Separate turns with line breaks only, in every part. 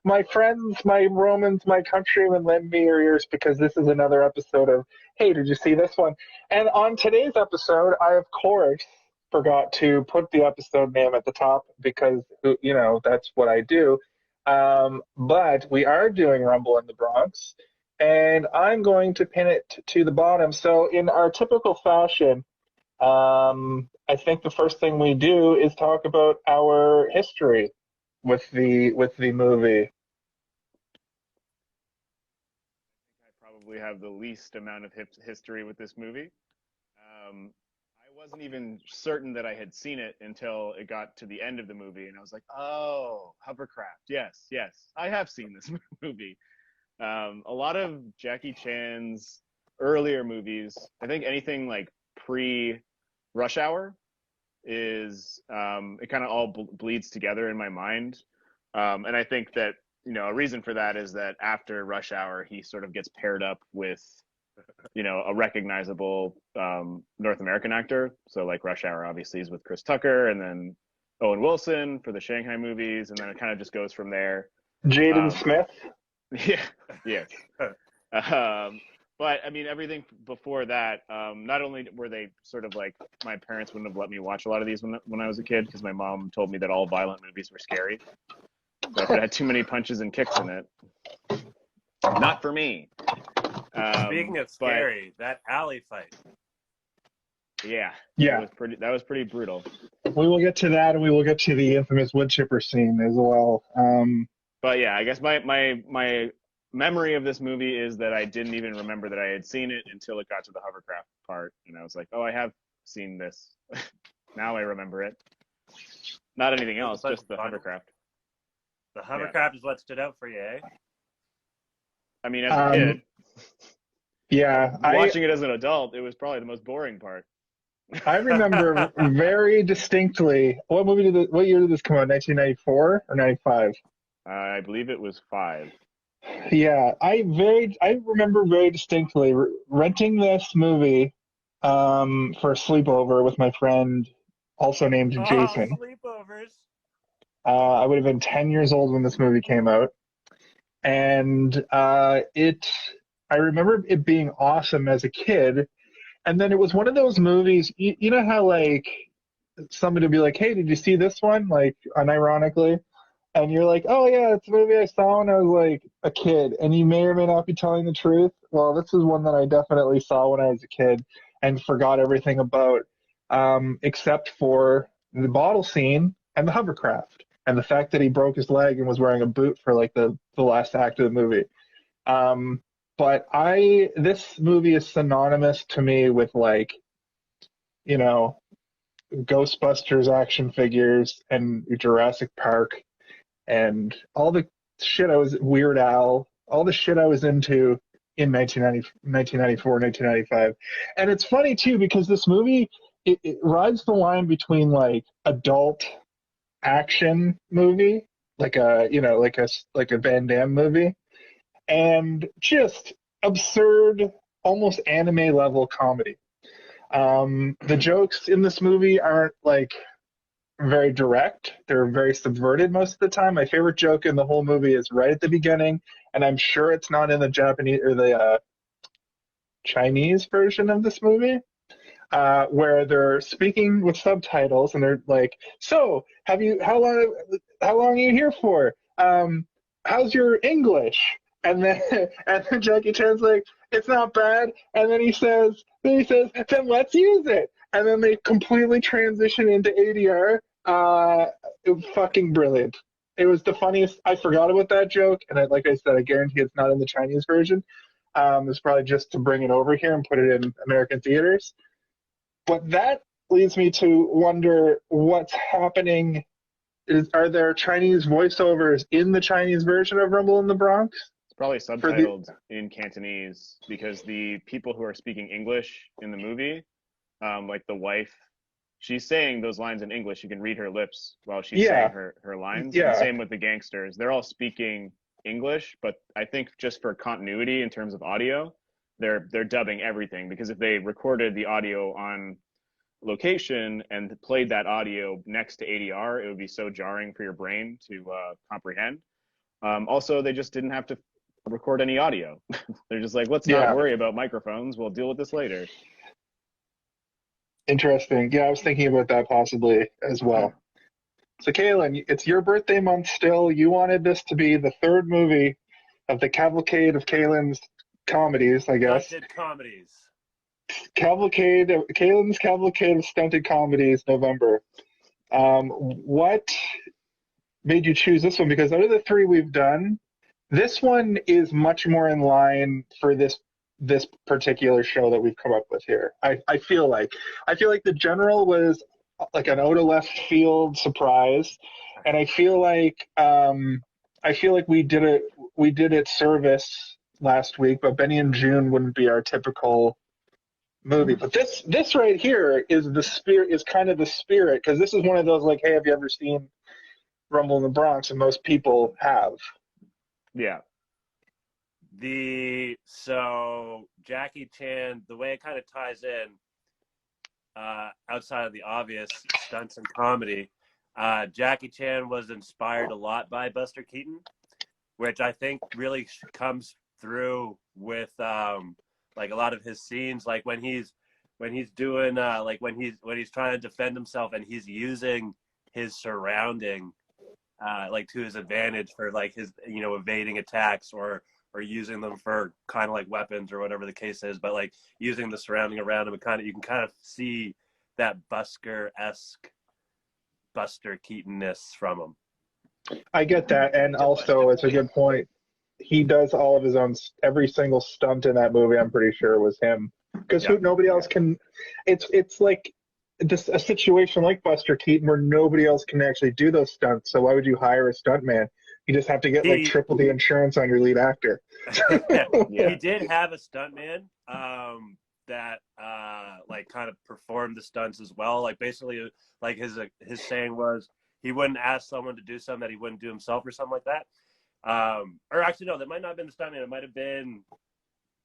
my friends, my Romans, my countrymen, lend me your ears because this is another episode of, hey, did you see this one? And on today's episode, I, of course, forgot to put the episode name at the top because, that's what I do. But we are doing Rumble in the Bronx, and I'm going to pin it to the bottom. So, in our typical fashion, I think the first thing we do is talk about our history with the movie.
I probably have the least amount of history with this movie. I wasn't even certain that I had seen it until it got to the end of the movie, and I was like, "Oh, hovercraft! Yes, yes, I have seen this movie." A lot of Jackie Chan's earlier movies, I think anything like pre Rush Hour is it kind of all bleeds together in my mind. And I think that, a reason for that is that after Rush Hour, he sort of gets paired up with, a recognizable North American actor. So like Rush Hour obviously is with Chris Tucker, and then Owen Wilson for the Shanghai movies, and then it kind of just goes from there.
Jaden
Um,
Smith.
yeah, yes. But I mean, everything before that, not only were they sort of like, my parents wouldn't have let me watch a lot of these when I was a kid because my mom told me that all violent movies were scary. So if it had too many punches and kicks in it, not for me.
Speaking of
But
scary, that alley fight.
yeah,
Yeah,
that was pretty brutal.
we will get to that, and we will get to the infamous wood chipper scene as well.
But yeah, I guess my memory of this movie is that I didn't even remember that I had seen it until it got to the hovercraft part, and I was like, oh, I have seen this. Now I remember it. Not anything else, just the
fun.
hovercraft.
The hovercraft is what stood out for you, eh?
I mean, as a kid,
yeah,
watching it as an adult, it was probably the most boring part.
I remember very distinctly. What year did this come out? 1994 or 95?
I believe it was 5.
Yeah, I remember very distinctly renting this movie for a sleepover with my friend, also named
Oh,
Jason.
sleepovers.
I would have been 10 years old when this movie came out, and I remember it being awesome as a kid. And then it was one of those movies. You know how like somebody would be like, "Hey, did you see this one?" Like unironically, and you're like, "Oh yeah, it's a movie I saw when I was like a kid," and you may or may not be telling the truth. Well, this is one that I definitely saw when I was a kid and forgot everything about, except for the bottle scene and the hovercraft and the fact that he broke his leg and was wearing a boot for like the last act of the movie. Um, but this movie is synonymous to me with like, you know, Ghostbusters action figures and Jurassic Park and all the shit Weird Al, all the shit I was into in 1994, 1995. And it's funny too because this movie, it rides the line between like adult action movie, like a Van Damme movie, and just absurd, almost anime level comedy. The jokes in this movie aren't like very direct. They're very subverted most of the time. My favorite joke in the whole movie is right at the beginning, and I'm sure it's not in the Japanese or the Chinese version of this movie, where they're speaking with subtitles and they're like, "So, how long are you here for? How's your English?" And then and then Jackie Chan's like, "It's not bad." And then let's use it. And then they completely transition into ADR. It was fucking brilliant. It was the funniest. I forgot about that joke, and like I said, I guarantee it's not in the Chinese version. It's probably just to bring it over here and put it in American theaters. But that leads me to wonder what's happening. Are there Chinese voiceovers in the Chinese version of Rumble in the Bronx?
It's probably
For the
subtitled in Cantonese because the people who are speaking English in the movie, like the wife, she's saying those lines in English. You can read her lips while she's saying
Yeah,
her lines. And
yeah,
same with the gangsters. They're all speaking English, but I think just for continuity in terms of audio, they're dubbing everything because if they recorded the audio on location and played that audio next to ADR, it would be so jarring for your brain to comprehend. Also, they just didn't have to record any audio. They're just like, let's not
Yeah,
worry about microphones. We'll deal with this later.
interesting. Yeah, I was thinking about that possibly as well. So, Kaylin, it's your birthday month still. You wanted this to be the third movie of the cavalcade of Kaylin's comedies, I guess.
Stunted comedies.
Kaylin's cavalcade of stunted comedies, November. What made you choose this one? Because out of the three we've done, this one is much more in line for this particular show that we've come up with here. I feel like The General was like an out of left field surprise, and I feel like we did it service last week, but Benny and June wouldn't be our typical movie. But this right here is kind of the spirit, because this is one of those like, hey, have you ever seen Rumble in the Bronx? And most people have.
Yeah.
So Jackie Chan, the way it kind of ties in, outside of the obvious stunts and comedy, Jackie Chan was inspired a lot by Buster Keaton, which I think really comes through with like a lot of his scenes, like when he's doing like when he's trying to defend himself and he's using his surrounding like to his advantage for like his evading attacks or using them for kind of like weapons or whatever the case is, but like using the surrounding around him, you can kind of see that Buster-esque Buster Keaton-ness from him.
I get that, and also it's a good point. He does all of his own, every single stunt in that movie. I'm pretty sure was him, because nobody else can. It's like a situation like Buster Keaton where nobody else can actually do those stunts. So why would you hire a stuntman? You just have to get like triple the insurance on your lead actor.
He did have a stuntman that like kind of performed the stunts as well. Like basically, like his saying was he wouldn't ask someone to do something that he wouldn't do himself or something like that. Or actually, no, that might not have been the stuntman. It might have been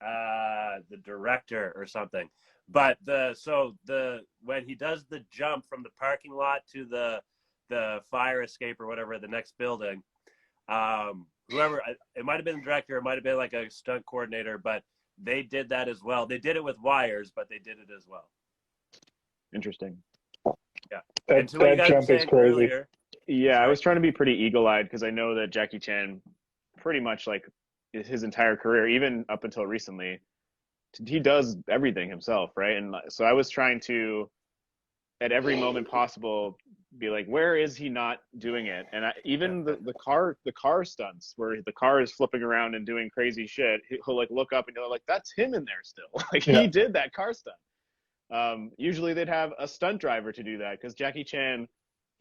the director or something. But when he does the jump from the parking lot to the fire escape or whatever, the next building, whoever, it might have been the director, it might have been like a stunt coordinator, but they did that as well. They did it with wires, but they did it as well.
Interesting.
Yeah.
That jump is crazy.
Earlier,
yeah, I was trying to be pretty eagle-eyed because I know that Jackie Chan pretty much like his entire career, even up until recently, he does everything himself, right? And so I was trying to, at every moment possible, be like, where is he not doing it? And even the car stunts where the car is flipping around and doing crazy shit, he'll like look up and you're like, that's him in there still. Like he did that car stunt. Usually they'd have a stunt driver to do that because Jackie Chan,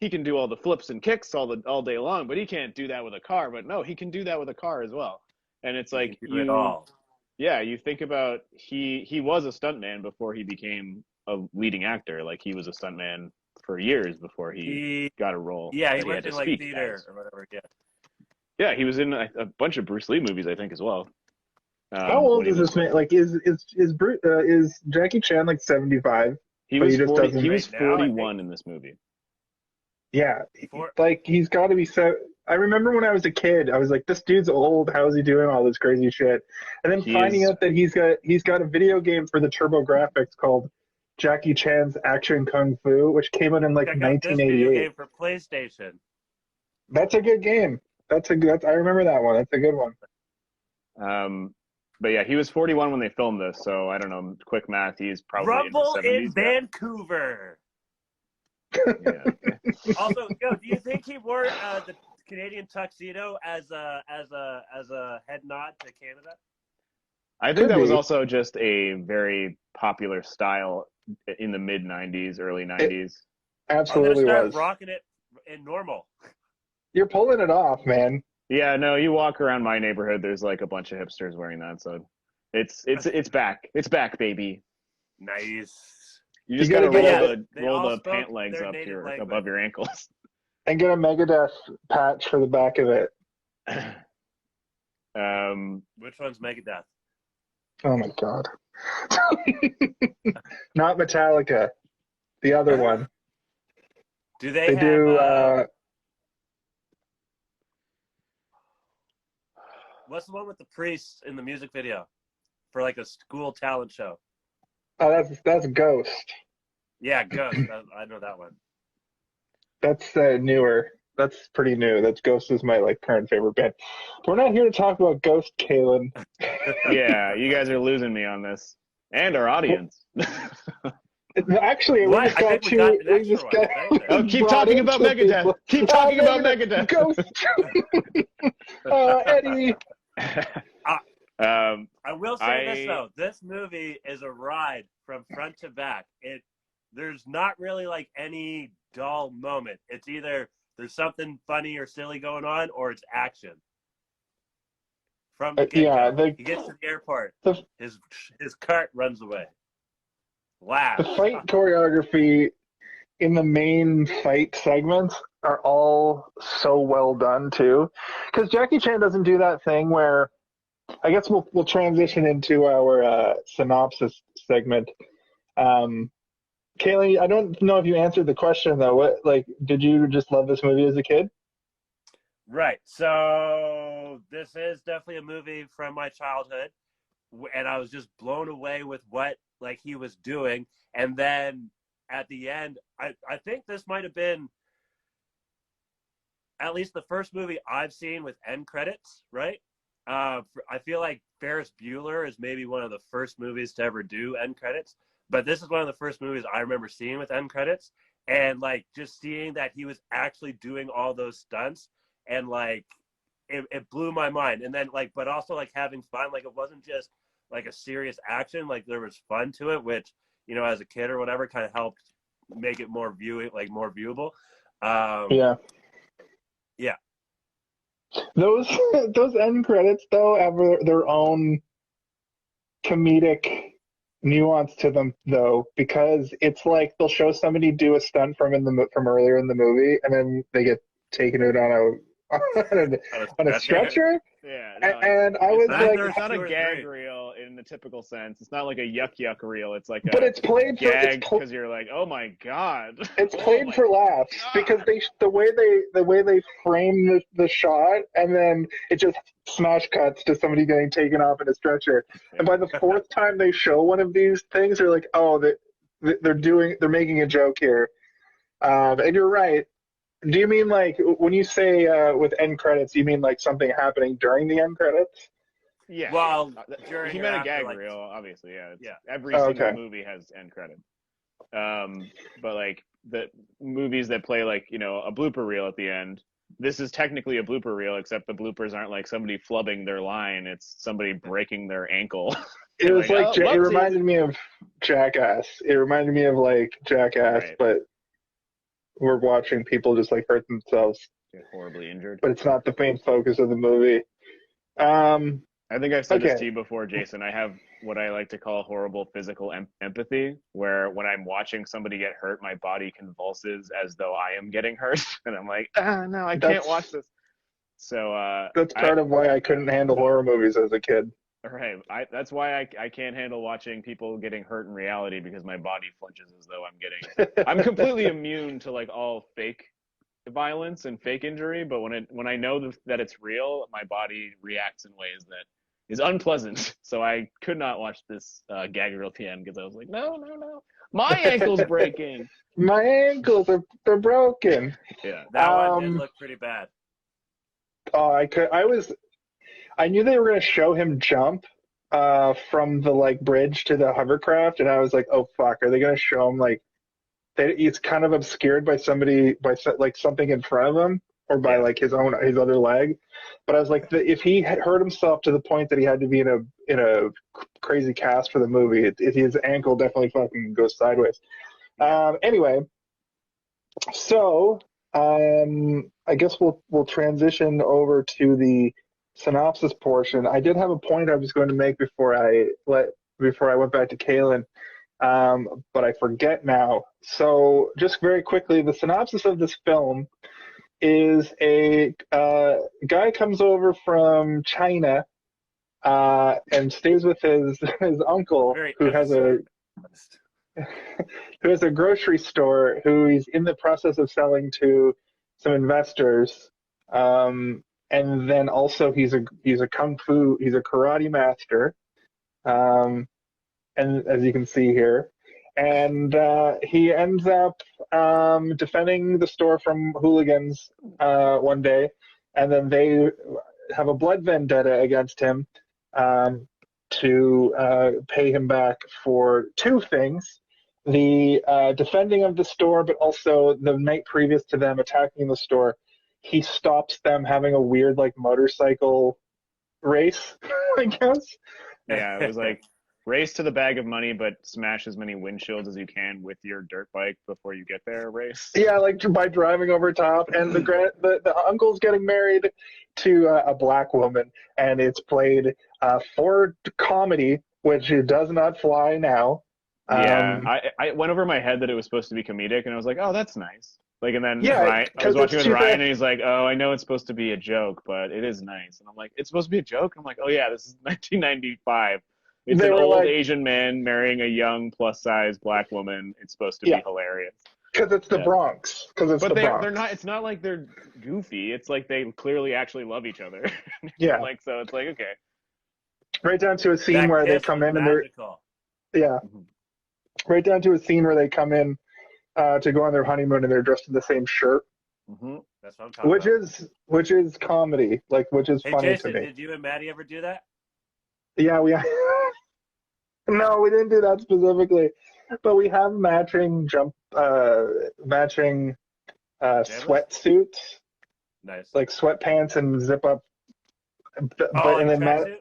he can do all the flips and kicks all day long, but he can't do that with a car. But no, he can do that with a car as well. And it's like you think about he was a stuntman before he became a leading actor. Like he was a stuntman for years before he got a role.
Yeah, he went in like theater or whatever.
Yeah, he was in a bunch of Bruce Lee movies, I think, as well.
How old is this man? Like, is Jackie Chan like 75?
He was 41 in this movie.
Yeah, like he's got to be so. I remember when I was a kid, I was like, "This dude's old. How is he doing all this crazy shit?" And then finding out that he's got a video game for the TurboGrafx called Jackie Chan's Action Kung Fu, which came out in like 1988.
Video game for PlayStation.
That's a good game. I remember that one. That's a good one.
But yeah, he was 41 when they filmed this, so I don't know. Quick math, he's probably
Rumble
in his 70s.
In Vancouver.
Yeah.
Also, do you think he wore the Canadian tuxedo as a head nod to Canada?
I think that was also just a very popular style in the mid 90s, early 90s.
Absolutely
start
was.
Rocking it in normal.
You're pulling it off, man.
Yeah, no, you walk around my neighborhood, there's like a bunch of hipsters wearing that, so it's back. It's back, baby.
Nice.
You just gotta roll the pant legs up here above your ankles.
And get a Megadeth patch for the back of it.
Which one's Megadeth?
Oh my god. Not Metallica. The other one.
Do they do What's the one with the priests in the music video for like a school talent show?
Oh, that's Ghost.
Yeah, Ghost. I know that one.
That's newer. That's pretty new. That's Ghost is my like current favorite band. We're not here to talk about Ghost, Kalen.
Yeah, you guys are losing me on this, and our audience.
Actually, we just got two. We just got.
Oh, keep talking about Megadeth. Keep talking about Megadeth.
Ghost. Eddie.
I will say this though: this movie is a ride from front to back. There's not really like any dull moment. It's either there's something funny or silly going on, or it's action. From the get-go, he gets to the airport, his cart runs away. Wow.
The fight choreography in the main fight segments are all so well done too, because Jackie Chan doesn't do that thing where. I guess we'll transition into our synopsis segment. Kaylee, I don't know if you answered the question though. What did you just love this movie as a kid?
Right. So this is definitely a movie from my childhood, and I was just blown away with what he was doing. And then at the end, I think this might have been at least the first movie I've seen with end credits. Right. I feel like Ferris Bueller is maybe one of the first movies to ever do end credits, but this is one of the first movies I remember seeing with end credits, and just seeing that he was actually doing all those stunts, and it blew my mind. And then but also having fun, it wasn't just a serious action, there was fun to it, which as a kid or whatever kind of helped make it more more viewable. Yeah.
Those end credits though have their own comedic nuance to them though, because it's they'll show somebody do a stunt from earlier in the movie, and then they get taken out on a stretcher.
Yeah,
and I was
it's not a gag reel in the typical sense. It's not like a yuck reel. It's like
but it's played
gag because you're like, oh my god.
It's played for laughs because the way they frame the shot, and then it just smash cuts to somebody getting taken off in a stretcher. Yeah. And by the fourth time they show one of these things, they're like, oh, they're making a joke here. And you're right. Do you mean when you say with end credits, you mean something happening during the end credits?
Yeah.
Well,
he meant a gag reel, obviously. Yeah. Every single movie has end credit. But the movies that play a blooper reel at the end, this is technically a blooper reel, except the bloopers aren't somebody flubbing their line. It's somebody breaking their ankle.
It was it reminded me of Jackass. It reminded me of Jackass, right. But we're watching people just hurt themselves.
Get horribly injured.
But it's not the main focus of the movie.
I think I've said this to you before, Jason. I have what I like to call horrible physical empathy, where when I'm watching somebody get hurt, my body convulses as though I am getting hurt. And I'm like, no, I can't watch this. So
that's part of why I couldn't handle horror movies as a kid.
Right. That's why I can't handle watching people getting hurt in reality, because my body flinches as though I'm completely immune to all fake violence and fake injury. But when I know that it's real, my body reacts in ways that is unpleasant. So I could not watch this gag reel at the end, because I was like, no, my ankle's breaking.
My ankles they're broken.
Yeah, that one did look pretty bad.
Oh, I knew they were going to show him jump from the bridge to the hovercraft, and I was like, oh fuck, are they going to show him he's kind of obscured by somebody, by something in front of him, or by his other leg? But I was like, if he had hurt himself to the point that he had to be in a crazy cast for the movie, his ankle definitely fucking goes sideways. Anyway, so I guess we'll transition over to the synopsis portion. I did have a point I was going to make before I went back to Kaylin, but I forget now. So just very quickly, the synopsis of this film is a guy comes over from China and stays with his uncle, who has a grocery store, who he's in the process of selling to some investors. and then also he's a karate master, and as you can see here, and he ends up defending the store from hooligans one day, and then they have a blood vendetta against him to pay him back for two things: the defending of the store, but also the night previous to them attacking the store, he stops them having a weird like motorcycle race, I guess.
Yeah, it was like race to the bag of money, but smash as many windshields as you can with your dirt bike before you get there race.
Yeah, like by driving over top, and the uncle's getting married to a black woman, and it's played for comedy, which it does not fly now.
Yeah, I went over my head that it was supposed to be comedic, and I was like, oh, that's nice. Like, and then
Yeah,
Ryan, I was watching with
'cause
Ryan, and he's like, oh, I know it's supposed to be a joke, but it is nice. And I'm like, it's supposed to be a joke? I'm like, oh yeah, this is 1995. It's
They
an
were
old
like,
Asian man marrying a young plus-size black woman. It's supposed to
yeah,
be hilarious.
because it's the
Yeah.
Bronx. Because it's
But
the
they're
Bronx.
not. It's not like they're goofy. It's like they clearly actually love each other.
Yeah,
Like, so it's like, okay.
right down to a scene
That
where they
kiss
come
was
in and they're
magical.
yeah,
Mhm.
right down to a scene where they come in to go on their honeymoon and they're dressed in the same shirt,
Mhm.
That's what I'm talking about.
which is comedy, like which is
Hey,
funny
Jason,
to me.
did you and Maddie ever do that?
Yeah, we no, we didn't do that specifically, but we have matching
Pajamas?
sweatsuits,
Nice.
like sweatpants and zip up.
Oh,
But
like
and
a
then Matt,
tracksuit?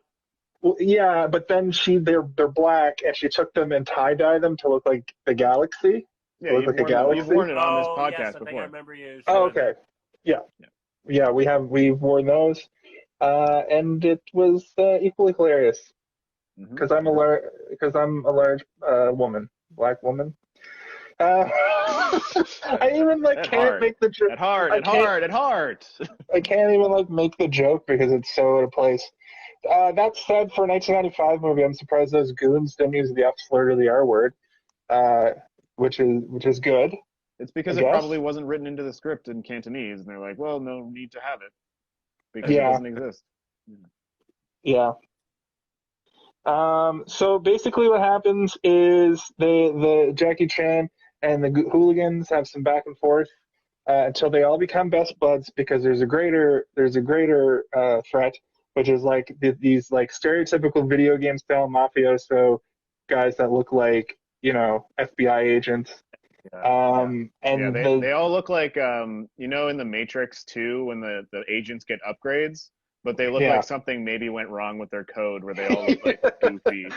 well, yeah, but then they're black, and she took them and tie dye them to look like the galaxy,
Yeah,
to look
you've
like a
worn them. You've
galaxy.
worn it on this
Oh, yes,
podcast
I think I
before.
remember you
Oh,
showing
okay,
that.
yeah,
Yeah.
yeah, we've worn those, and it was equally hilarious
Mhm.
because I'm a large woman, black woman. I even like
At
can't
heart.
make the joke.
At heart.
I
At
can't.
heart. At heart.
I can't even like make the joke because it's so out of place. That said, for a 1995 movie, I'm surprised those goons didn't use the F slur or the R word, uh, which is good,
It's
I
because it
guess.
probably wasn't written into the script in Cantonese, and they're like, well, no need to have it because it
Yeah,
doesn't exist.
yeah. So basically, what happens is the Jackie Chan and the hooligans have some back and forth until they all become best buds because there's a greater threat, which is like these like stereotypical video game style mafioso guys that look like FBI agents.
Yeah.
Yeah,
And
they all look like in the Matrix 2 when the agents get upgrades, but they look
yeah,
like something maybe went wrong with their code where they all look like goofy.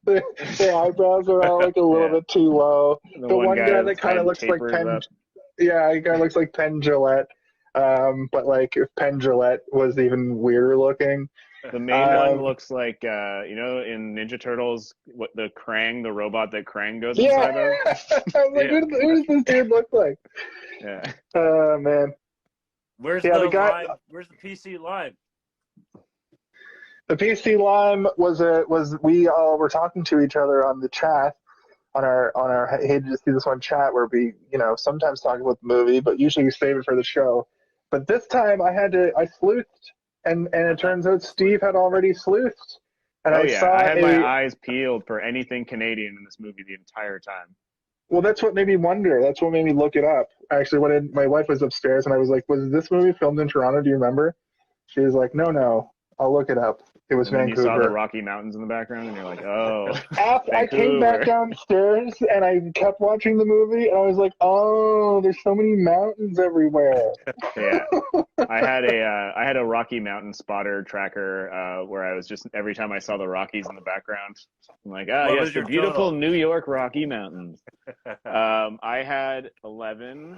their eyebrows are all like a little
Yeah.
bit too low.
The
The
one
one guy
guy's
that kind of
head
looks like
tapers
Penn.
up.
Yeah, the guy looks like Penn Jillette. But like if Penn Jillette was even weirder looking.
The main one
Um,
looks like in Ninja Turtles, what the robot that Krang goes
yeah,
inside of.
I was like,
Yeah.
who does this dude look like?
Yeah.
Man,
Where's
yeah,
the lime? Where's the PC lime?
the PC Lime was we all were talking to each other on the chat on our hey, did you see this one chat where we sometimes talk about the movie, but usually we save it for the show. But this time I sleuthed, and it turns out Steve had already sleuthed, and
Oh
I
yeah, I
saw
had my eyes peeled for anything Canadian in this movie the entire time.
well, that's what made me wonder. That's what made me look it up. Actually, my wife was upstairs, and I was like, "Was this movie filmed in Toronto? Do you remember?" She was like, "No, I'll look it up. It was
And then you saw the
Vancouver."
Rocky Mountains in the background, and you're like, "Oh,
After I came back
Vancouver."
downstairs and I kept watching the movie, and I was like, "Oh, there's so many mountains everywhere."
Yeah, I had a Rocky Mountain spotter tracker where I was just every time I saw the Rockies in the background, I'm like, ah,
What
yes,
was
the
your
beautiful
total?
New York Rocky Mountains. I had 11,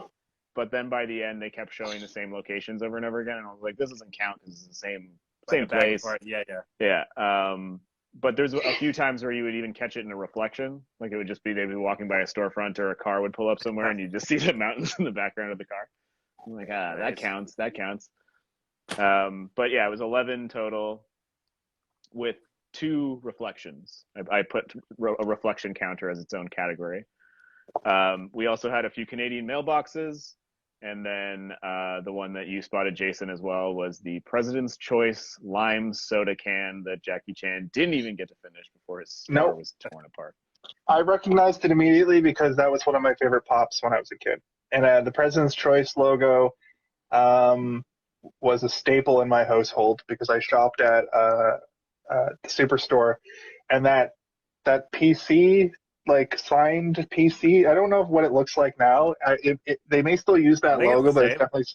but then by the end they kept showing the same locations over and over again, and I was like, this doesn't count because it's the
Like
same
a back and
place.
forth. Yeah, yeah.
Yeah. But there's a few times where you would even catch it in a reflection. Like it would just be they'd be walking by a storefront or a car would pull up somewhere and you just see the mountains in the background of the car. I'm like, that
Nice.
counts. That counts. But yeah, it was 11 total with 2 reflections. I put a reflection counter as its own category. We also had a few Canadian mailboxes. And then the one that you spotted, Jason, as well, was the President's Choice lime soda can that Jackie Chan didn't even get to finish before his star
Nope.
was torn apart.
I recognized it immediately because that was one of my favorite pops when I was a kid. And the President's Choice logo um, was a staple in my household because I shopped at the Superstore, and that PC, like signed PC, I don't know what it looks like now. They may still use
I
that
think it's
logo,
the
but it's
same.
definitely,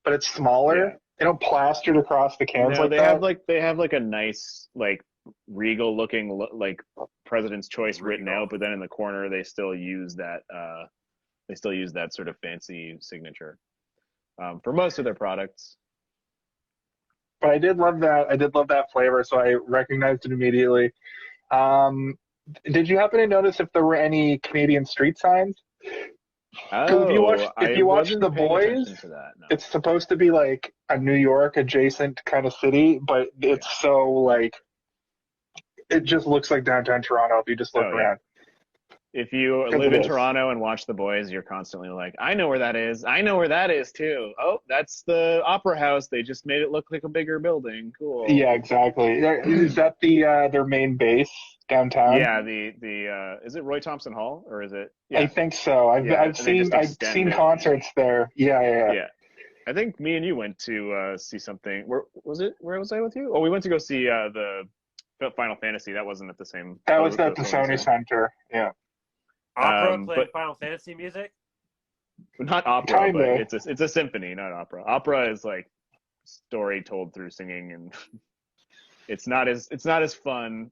but it's smaller.
Yeah.
They don't plastered across the cans
No,
like
they
that.
have like a nice like regal looking like President's Choice written
Regal.
out, but then in the corner they still use that sort of fancy signature for most of their products.
But I did love that. I did love that flavor, so I recognized it immediately. Um, did you happen to notice if there were any Canadian street signs? Because
Oh,
if
I
you watch The
wasn't paying
Boys,
attention to that. No.
it's supposed to be like a New York adjacent kind of city, but
Yeah.
it's so like it just looks like downtown Toronto if you just look
Oh yeah.
around.
If you
Because
live
it
in
is.
Toronto and watch The Boys, you're constantly like, I know where that is. I know where that is too. Oh, that's the Opera House. They just made it look like a bigger building. Cool.
Yeah, exactly. Is that their main base downtown?
Yeah, the is it Roy Thompson Hall or is it?
I
Yeah,
think so.
yeah, and they just
I've
extend
seen
it.
concerts there. Yeah.
Yeah, I think me and you went to see something. Where was it? Where was I with you? Oh, we went to go see the Final Fantasy. That wasn't at the same
That was at the
Sony
Sony
Center.
Center. Yeah.
Opera playing
But
Final Fantasy music.
not opera, but
Kinda.
it's a symphony, not opera. Opera is like story told through singing, and it's not as fun,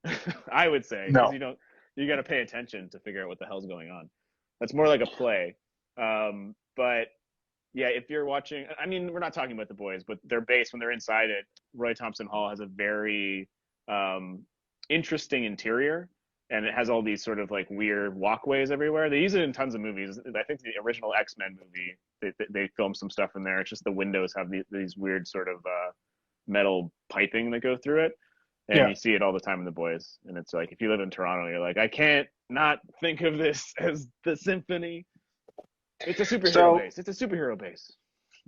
I would say, because
No.
you got to pay attention to figure out what the hell's going on. That's more like a play. But yeah, if you're watching, I mean, we're not talking about The Boys, but their base when they're inside it, Roy Thompson Hall has a very interesting interior, and it has all these sort of like weird walkways everywhere. They use it in tons of movies. I think the original X-Men movie, they filmed some stuff in there. It's just the windows have these weird sort of metal piping that go through it, and
Yeah.
you see it all the time in The Boys. And it's like if you live in Toronto, you're like, I can't not think of this as the symphony. It's a superhero base. It's a superhero base.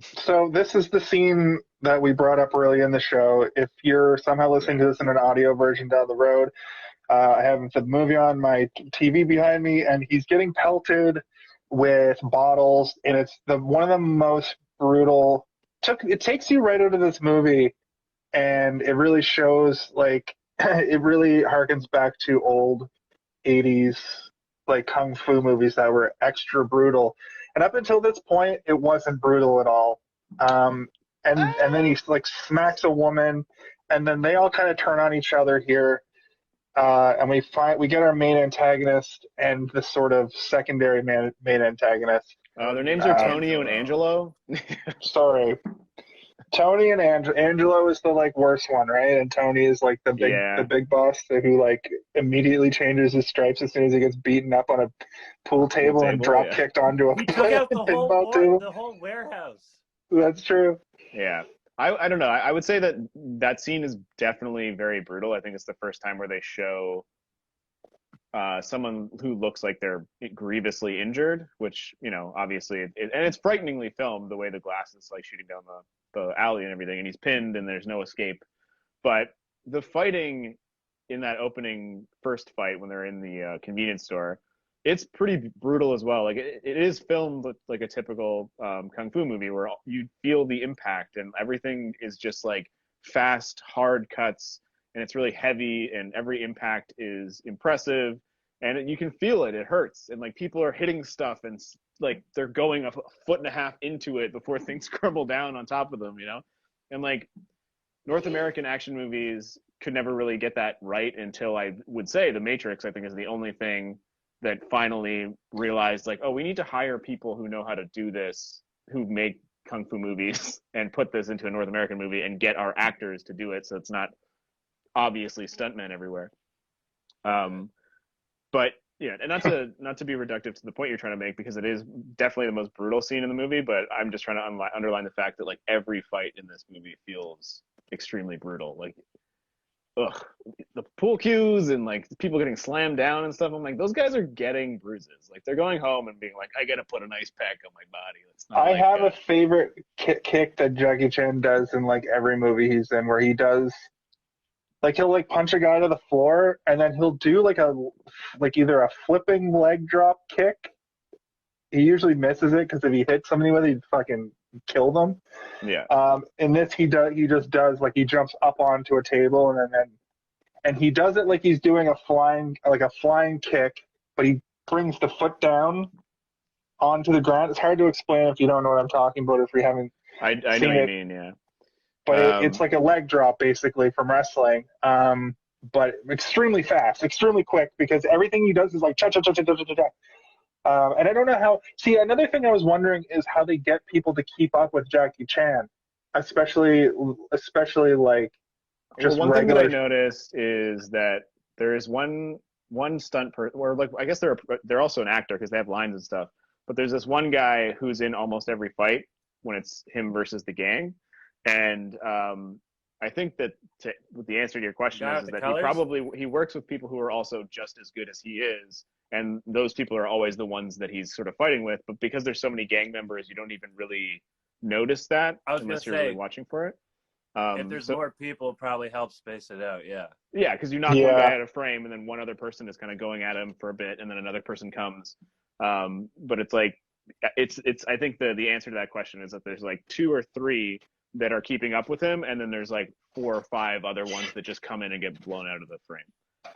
So this is the scene that we brought up early in the show. If you're somehow listening to this in an audio version down the road, I have the movie on my TV behind me, and he's getting pelted with bottles, and it's one of the most brutal. It takes you right out of this movie, and it really shows like it really harkens back to old '80s like kung fu movies that were extra brutal. And up until this point, it wasn't brutal at all. Um, and then he like smacks a woman, and then they all kind of turn on each other here. And we get our main antagonist and the sort of secondary main antagonist.
Their names are Tonio and Angelo.
Sorry, Tony and Angelo is the like worst one, right? And Tony is like the big boss who like immediately changes his stripes as soon as he gets beaten up on a pool table and drop kicked onto a
He took out the
pinball
whole warehouse.
That's true.
Yeah. I don't know. I would say that scene is definitely very brutal. I think it's the first time where they show someone who looks like they're grievously injured, which, obviously, and it's frighteningly filmed the way the glass is like shooting down the alley and everything, and he's pinned and there's no escape. But the fighting in that opening first fight when they're in the convenience store, it's pretty brutal as well. Like it is filmed like a typical kung fu movie where you feel the impact and everything is just like fast, hard cuts, and it's really heavy, and every impact is impressive, and you can feel it. It hurts, and like people are hitting stuff, and like they're going a foot and a half into it before things crumble down on top of them, and like North American action movies could never really get that right until I would say The Matrix, I think, is the only thing that finally realized like, oh, we need to hire people who know how to do this, who make kung fu movies and put this into a North American movie and get our actors to do it. So it's not obviously stuntmen everywhere. But yeah, and not to be reductive to the point you're trying to make, because it is definitely the most brutal scene in the movie, but I'm just trying to underline the fact that like every fight in this movie feels extremely brutal. Like ugh, the pool cues and like people getting slammed down and stuff. I'm like, those guys are getting bruises. Like they're going home and being like, I gotta put an ice pack on my body. It's not
I
like
have a favorite kick that Jackie Chan does in like every movie he's in, where he does like he'll like punch a guy to the floor and then he'll do like either a flipping leg drop kick. He usually misses it because if he hits somebody with it, he'd fucking kill them.
yeah.
In this, he just does like he jumps up onto a table and he does it like he's doing a flying kick, but he brings the foot down onto the ground. It's hard to explain if you don't know what I'm talking about, if you haven't
I know what you mean, yeah.
But it's like a leg drop basically from wrestling, but extremely fast, extremely quick, because everything he does is like cha cha cha cha cha cha cha. And I don't know how. See, another thing I was wondering is how they get people to keep up with Jackie Chan, especially like just
one
regular.
thing that I noticed is that there is one stunt or like I guess they're also an actor because they have lines and stuff. But there's this one guy who's in almost every fight when it's him versus the gang, and I think that the answer to your question is that he works with people who are also just as good as he is, and those people are always the ones that he's sort of fighting with. But because there's so many gang members, you don't even really notice that unless you're really watching for it.
If there's more people, it probably helps space it out. Yeah.
Yeah, because you knock one guy out of frame, and then one other person is kind of going at him for a bit, and then another person comes. But it's like it's. I think the answer to that question is that there's like 2 or 3 that are keeping up with him, and then there's like 4 or 5 other ones that just come in and get blown out of the frame.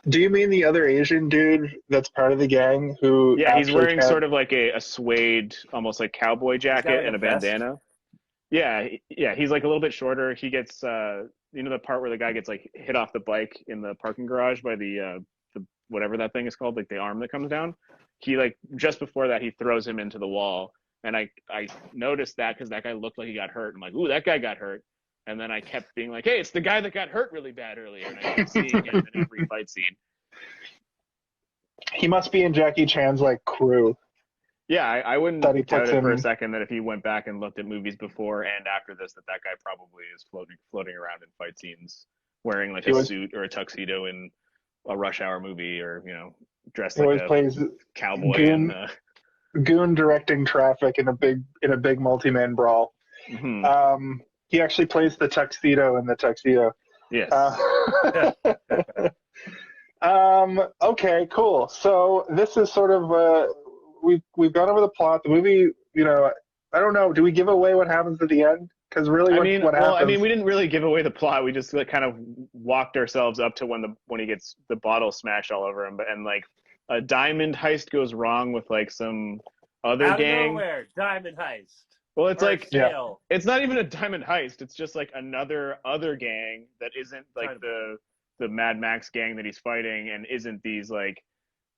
Do you mean the other Asian dude that's part of the gang who?
Yeah, he's wearing sort of like a suede, almost like cowboy jacket and a bandana. Yeah, he's like a little bit shorter. He gets, the part where the guy gets like hit off the bike in the parking garage by the whatever that thing is called, like the arm that comes down. He like just before that he throws him into the wall, and I noticed that because that guy looked like he got hurt. I'm like, ooh, that guy got hurt. And then I kept being like, hey, it's the guy that got hurt really bad earlier, and I kept seeing him in every fight scene.
He must be in Jackie Chan's like crew.
Yeah, I wouldn't doubt it for a second that if he went back and looked at movies before and after this, that guy probably is floating around in fight scenes wearing like a suit or a tuxedo in a Rush Hour movie, or dressed like a cowboy.
Goon directing traffic in a big multi-man brawl.
Mm-hmm.
He actually plays the tuxedo in the tuxedo.
Yes.
Okay, cool. So this is sort of we've gone over the plot. The movie, I don't know. Do we give away what happens at the end? Because really, what happens?
I mean, we didn't really give away the plot. We just like kind of walked ourselves up to when he gets the bottle smashed all over him, and like a diamond heist goes wrong with like some other gang.
Out of nowhere, diamond heist.
Well, it's like it's not even a diamond heist. It's just like another gang that isn't like the Mad Max gang that he's fighting, and isn't these like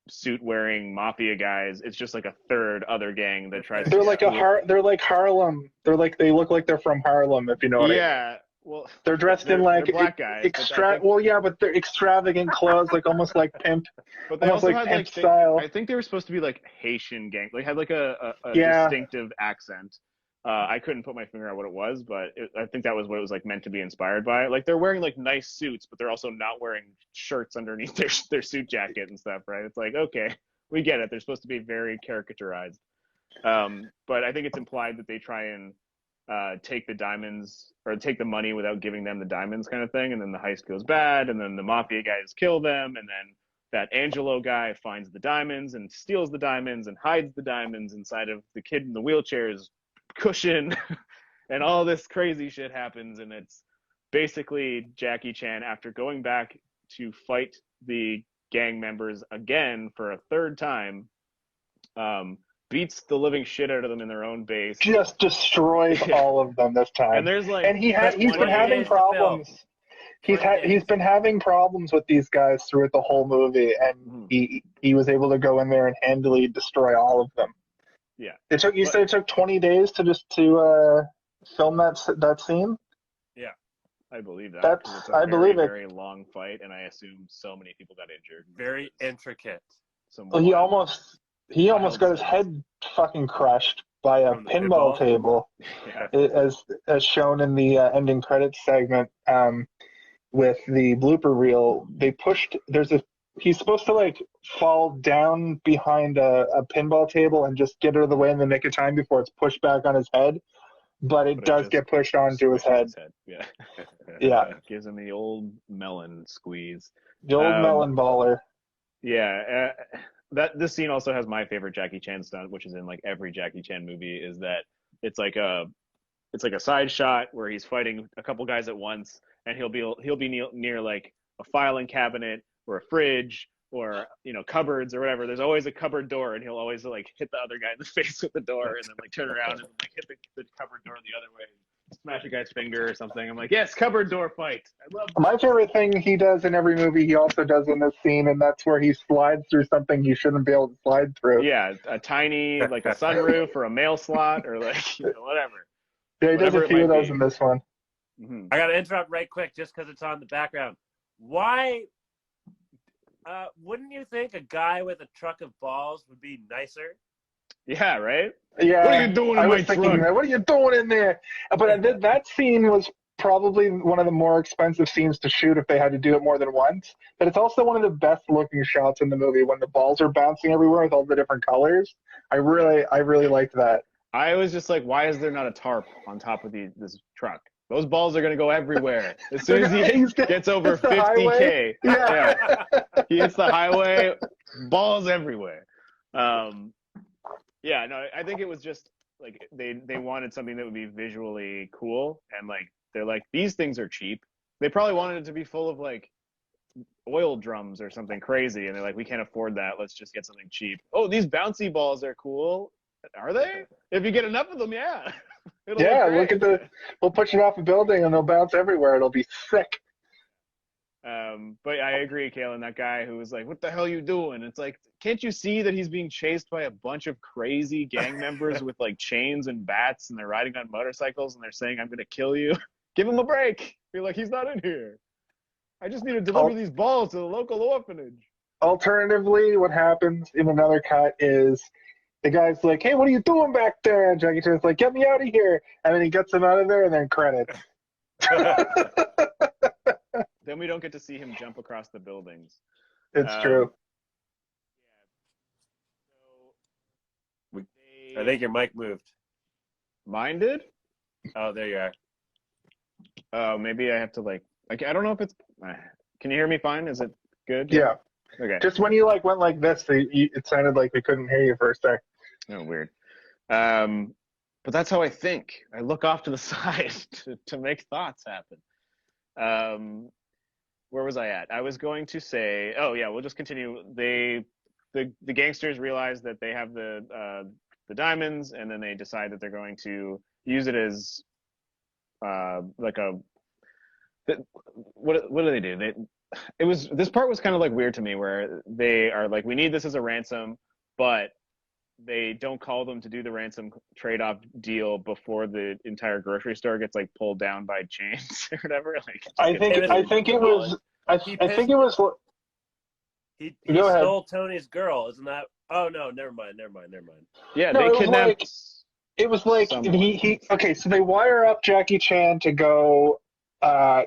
suit-wearing mafia guys. It's just like a third other gang that tries.
They're like they're like Harlem. They look like they're from Harlem, if you know what I mean.
Yeah. Well,
they're dressed in like
black guys.
But they're extravagant clothes, like almost like pimp.
But they also had like style. I think they were supposed to be like Haitian gang. They had like a distinctive accent. I couldn't put my finger on what it was, but I think that was what it was like meant to be inspired by. Like they're wearing like nice suits, but they're also not wearing shirts underneath their suit jacket and stuff, right? It's like, okay, we get it. They're supposed to be very caricaturized. But I think it's implied that they try and take the diamonds or take the money without giving them the diamonds kind of thing. And then the heist goes bad, and then the mafia guys kill them. And then that Angelo guy finds the diamonds and steals the diamonds and hides the diamonds inside of the kid in the wheelchair's cushion. And all this crazy shit happens. And it's basically Jackie Chan, after going back to fight the gang members again for a third time, beats the living shit out of them in their own base.
Just destroys all of them this time.
And there's like,
and he's been having problems. He's been having problems with these guys throughout the whole movie, and he was able to go in there and handily destroy all of them.
Yeah.
You said it took 20 days to film that scene?
Yeah. I believe that.
I believe it.
Very long fight, and I assume so many people got injured.
Very intricate.
Well, he almost got his head fucking crushed by a pinball table, as shown in the ending credits segment. with the blooper reel, he's supposed to like fall down behind a pinball table and just get out of the way in the nick of time before it's pushed back on his head, but it does get pushed onto his head.
Yeah.
Yeah.
Gives him the old melon squeeze.
The old melon baller.
Yeah. This scene also has my favorite Jackie Chan stunt, which is in like every Jackie Chan movie, is that it's like a side shot where he's fighting a couple guys at once, and he'll be near like a filing cabinet or a fridge or cupboards or whatever. There's always a cupboard door, and he'll always like hit the other guy in the face with the door, and then like turn around and like hit the cupboard door the other way, smash a guy's finger or something. I'm like, yes, cupboard door fight. I love
My favorite thing he does in every movie, he also does in this scene, and that's where he slides through something he shouldn't be able to slide through.
Yeah, a tiny like a sunroof or a mail slot or like whatever.
Yeah, he does a few of those in this one.
Mm-hmm.
I got to interrupt right quick just because it's on the background. Why wouldn't you think a guy with a truck of balls would be nicer?
Yeah, right?
Yeah.
What are you doing in my truck?
What are you doing in there? But that scene was probably one of the more expensive scenes to shoot if they had to do it more than once. But it's also one of the best looking shots in the movie when the balls are bouncing everywhere with all the different colors. I really liked that.
I was just like, why is there not a tarp on top of this truck? Those balls are going to go everywhere. As soon as he gets over 50K, yeah, he hits the highway, balls everywhere. Yeah, no, I think it was just like they wanted something that would be visually cool, and like they're like, these things are cheap. They probably wanted it to be full of like oil drums or something crazy, and they're like, we can't afford that. Let's just get something cheap. Oh, these bouncy balls are cool. Are they? If you get enough of them, yeah.
Look at we'll push it off a building and they'll bounce everywhere. It'll be sick.
But I agree, Kalen, that guy who was like, what the hell are you doing? It's like, can't you see that he's being chased by a bunch of crazy gang members with like chains and bats, and they're riding on motorcycles and they're saying, I'm going to kill you? Give him a break. You're like, he's not in here. I just need to deliver these balls to the local orphanage.
Alternatively, what happens in another cut is the guy's like, hey, what are you doing back there? And Jackie Chan's like, get me out of here. And then he gets him out of there, and then credits.
Then we don't get to see him jump across the buildings.
It's true.
I think your mic moved.
Mine did?
Oh, there you are.
Oh, maybe I have to like I don't know if it's. Can you hear me fine? Is it good?
Yeah.
Okay.
Just when you like went like this, it sounded like we couldn't hear you for a sec.
Oh, weird. But that's how I think. I look off to the side to make thoughts happen. Where was I at? I was going to say, oh yeah, we'll just continue. The gangsters realize that they have the diamonds, and then they decide that they're going to use it as like a. What do they do? This part was kind of like weird to me, where they are like, we need this as a ransom, but they don't call them to do the ransom trade-off deal before the entire grocery store gets like pulled down by chains or whatever. Like,
I think it was.
He stole Tony's girl, isn't that? Oh no, never mind.
Yeah, no, they kidnapped.
It was like he. Okay, so they wire up Jackie Chan to go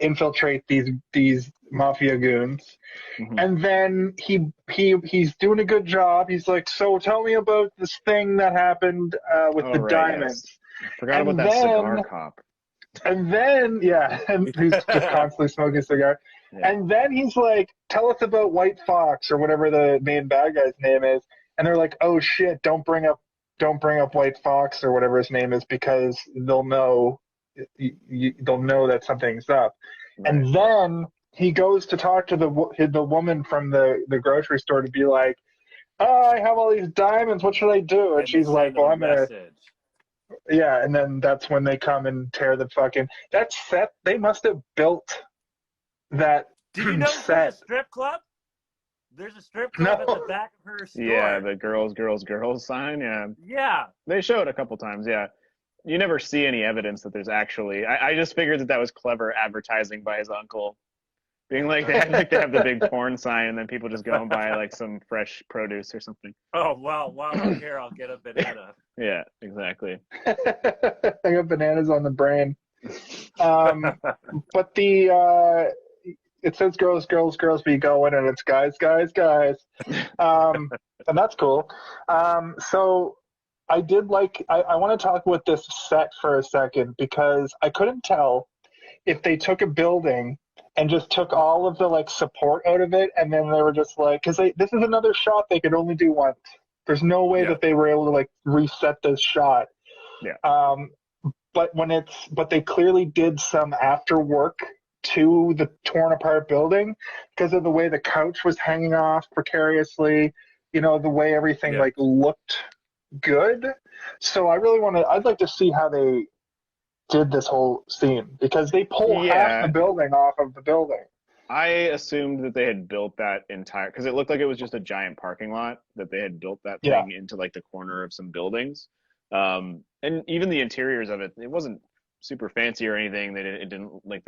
infiltrate these mafia goons, mm-hmm. And then he's doing a good job. He's like, so tell me about this thing that happened with the diamonds.
Yes. Forgot about that cigar cop.
And then and he's just constantly smoking a cigar. Yeah. And then he's like, tell us about White Fox or whatever the main bad guy's name is. And they're like, oh shit, don't bring up White Fox or whatever his name is, because they'll know that something's up. Right. And then he goes to talk to the woman from the grocery store to be like, oh, I have all these diamonds, what should I do? And she's like, well, I'm gonna. Yeah, and then that's when they come and tear the fucking that set. They must have built that.
Did you know there's a strip club? There's a strip club at the back of her store.
Yeah, the girls sign. Yeah.
Yeah.
They show it a couple times. Yeah. You never see any evidence that there's actually. I just figured that was clever advertising by his uncle, being like they have the big porn sign, and then people just go and buy like some fresh produce or something.
Oh well, while I'm here, I'll get a banana.
Yeah, exactly.
I got bananas on the brain. But the it says girls, girls, girls be going, and it's guys, guys, guys. And that's cool. So I did like, I want to talk about this set for a second because I couldn't tell if they took a building and just took all of the like support out of it, and then they were just like, because this is another shot they could only do once. There's no way that they were able to like reset this shot.
Yeah.
But they clearly did some after work to the torn apart building because of the way the couch was hanging off precariously, the way everything like looked good. So I'd like to see how they did this whole scene because they pull half the building off of the building.
I assumed that they had built that entire, because it looked like it was just a giant parking lot, that they had built that thing into like the corner of some buildings. And even the interiors of it wasn't super fancy or anything. It didn't like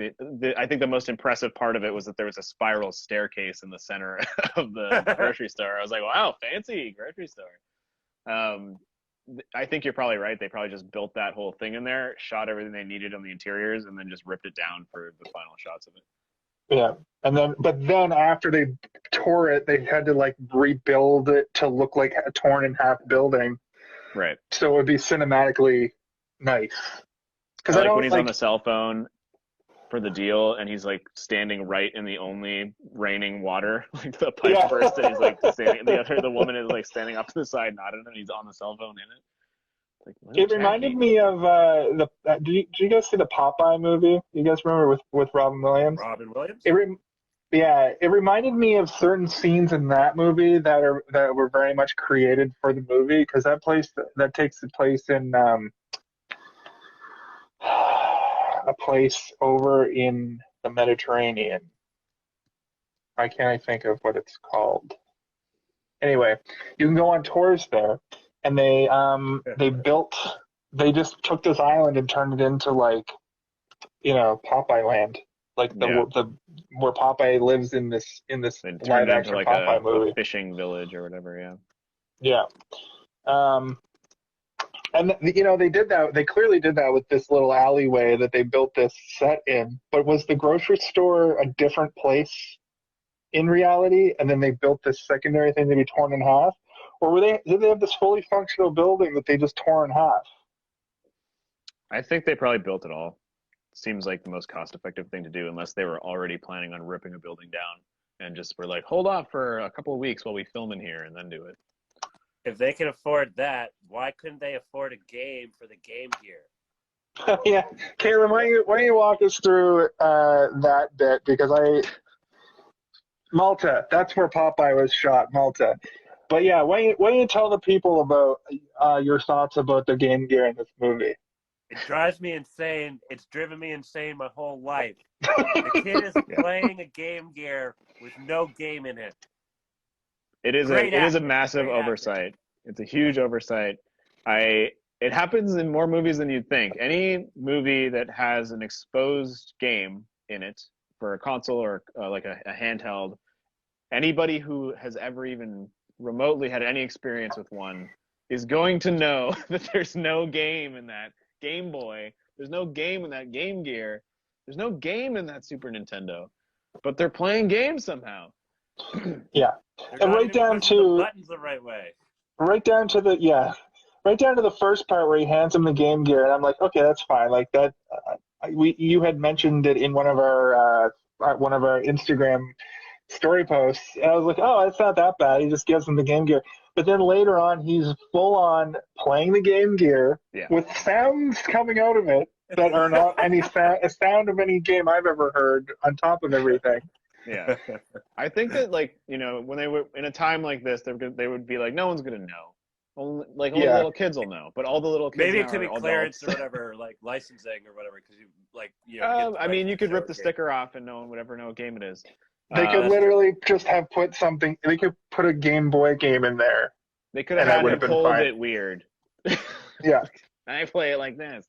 I think the most impressive part of it was that there was a spiral staircase in the center of the grocery store. I was like, wow, fancy grocery store. I think you're probably right. They probably just built that whole thing in there, shot everything they needed on the interiors, and then just ripped it down for the final shots of it.
Yeah. But then after they tore it, they had to like rebuild it to look like a torn in half building.
Right.
So it would be cinematically nice.
Because I like when he's on the cell phone for the deal and he's like standing right in the only raining water, like the pipe burst, and he's like standing. The woman is like standing up to the side, nodding, and he's on the cell phone in it. Like,
it reminded me of did you guys see the Popeye movie? You guys remember with Robin Williams?
Robin Williams.
It reminded me of certain scenes in that movie that were very much created for the movie because that takes place in a place over in the Mediterranean. Why can't I think of what it's called? Anyway, you can go on tours there, and they just took this island and turned it into like, Popeye land, like the where Popeye lives in this live action
like
Popeye movie,
a fishing village or whatever.
Yeah. And they did that. They clearly did that with this little alleyway that they built this set in. But was the grocery store a different place in reality? And then they built this secondary thing to be torn in half, or did they have this fully functional building that they just tore in half?
I think they probably built it all. Seems like the most cost-effective thing to do, unless they were already planning on ripping a building down and just were like, hold off for a couple of weeks while we film in here and then do it.
If they can afford that, why couldn't they afford a game for the Game Gear?
Yeah, Caleb, why don't you walk us through that bit, because Malta, that's where Popeye was shot, Malta. But yeah, why don't you tell the people about your thoughts about the Game Gear in this movie?
It drives me insane. It's driven me insane my whole life. The kid is playing a Game Gear with no game in it.
It is a massive oversight. It's a huge oversight. It happens in more movies than you'd think. Any movie that has an exposed game in it for a console or like a handheld, anybody who has ever even remotely had any experience with one is going to know that there's no game in that Game Boy. There's no game in that Game Gear. There's no game in that Super Nintendo. But they're playing games somehow.
Yeah. And right down to
the buttons the right way.
Right down to the first part where he hands him the Game Gear, and I'm like, okay, that's fine. Like that, you had mentioned it in one of our Instagram story posts, and I was like, oh, it's not that bad. He just gives him the Game Gear, but then later on, he's full on playing the Game Gear with sounds coming out of it that are not any sound of any game I've ever heard. On top of everything.
Yeah, I think that when they were in a time like this, they would be like, no one's gonna know. Only the little kids will know, but all the little kids.
Maybe it could be clearance or whatever, like licensing or whatever, because
you could rip the sticker off and no one would ever know what game it is.
They could literally just have put something. They could put a Game Boy game in there.
They could have had him hold it weird.
Yeah,
I play it like this,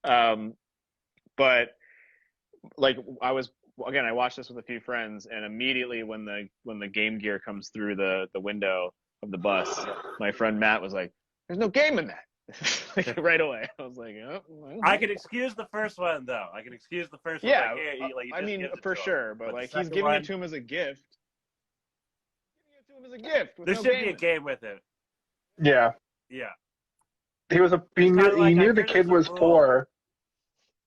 but like I watched this with a few friends, and immediately when the Game Gear comes through the window of the bus, my friend Matt was like, "There's no game in that." Like, right away. I was like, oh,
I can excuse the first one though. I can excuse the first one.
yeah.
Like, hey, like,
I mean, for sure, but
the
like he's
second
giving
one,
it to him as a gift. Giving it to him as a gift with
there
no
should be a
payment.
game with it.
Yeah.
Yeah.
He was he knew the kid was poor.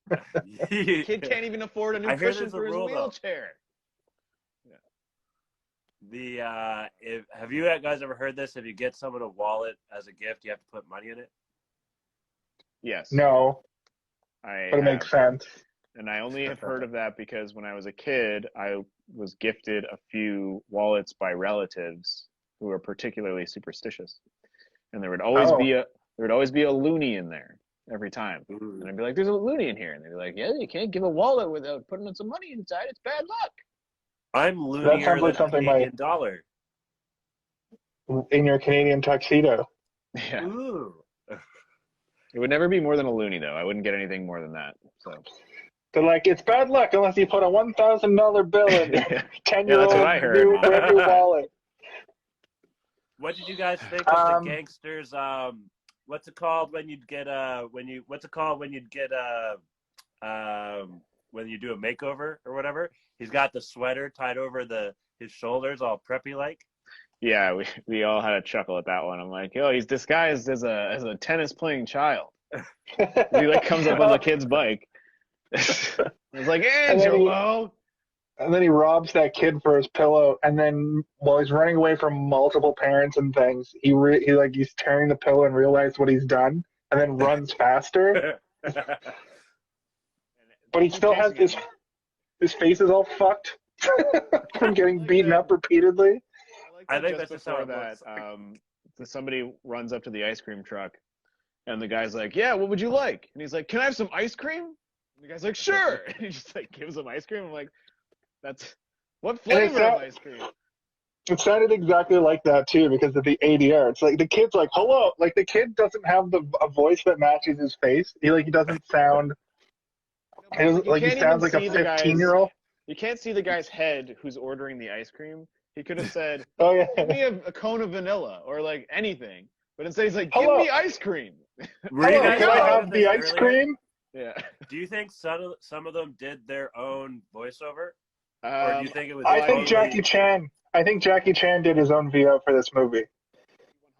The kid can't even afford a new cushion for his wheelchair.
Yeah. Have you guys ever heard this? If you get someone a wallet as a gift, you have to put money in it.
Yes.
No.
But
it makes sense.
And I only have heard of that because when I was a kid, I was gifted a few wallets by relatives who were particularly superstitious, and there would always be a loony in there every time. And I'd be like, "There's a loony in here," and they'd be like, "Yeah, you can't give a wallet without putting some money inside. It's bad luck."
I'm loonier than a Canadian dollar.
In your Canadian tuxedo.
Yeah.
Ooh.
It would never be more than a loony, though. I wouldn't get anything more than that. So
they're like, it's bad luck unless you put a $1,000 bill in your 10-year-old brand new wallet.
What did you guys think of the gangsters? What's it called when you'd get when you do a makeover or whatever? He's got the sweater tied over his shoulders, all preppy like.
Yeah, we all had a chuckle at that one. I'm like, oh, he's disguised as a tennis playing child. He like comes up on the kid's bike. It's like, Angelo.
And then he robs that kid for his pillow, and then while he's running away from multiple parents and things, he's tearing the pillow and realizes what he's done, and then runs faster. But he still has his face is all fucked from getting beaten up repeatedly.
I think that's just before that. Somebody runs up to the ice cream truck, and the guy's like, "Yeah, what would you like?" And he's like, "Can I have some ice cream?" And the guy's like, "Sure." And he just like gives him ice cream. I'm like, "That's what flavor of ice cream?"
It sounded exactly like that too, because of the ADR. It's like the kid's like, "Hello," like the kid doesn't have a voice that matches his face. He doesn't sound. Like he sounds like a 15-year-old.
You can't see the guy's head who's ordering the ice cream. He could have said,
"Oh yeah,
give me a cone of vanilla," or like anything. But instead he's like, "Give me ice cream."
Can I have the ice cream?
Yeah.
Do you think some of them did their own voiceover? Or do you think it was?
I think Jackie Chan did his own VO for this movie.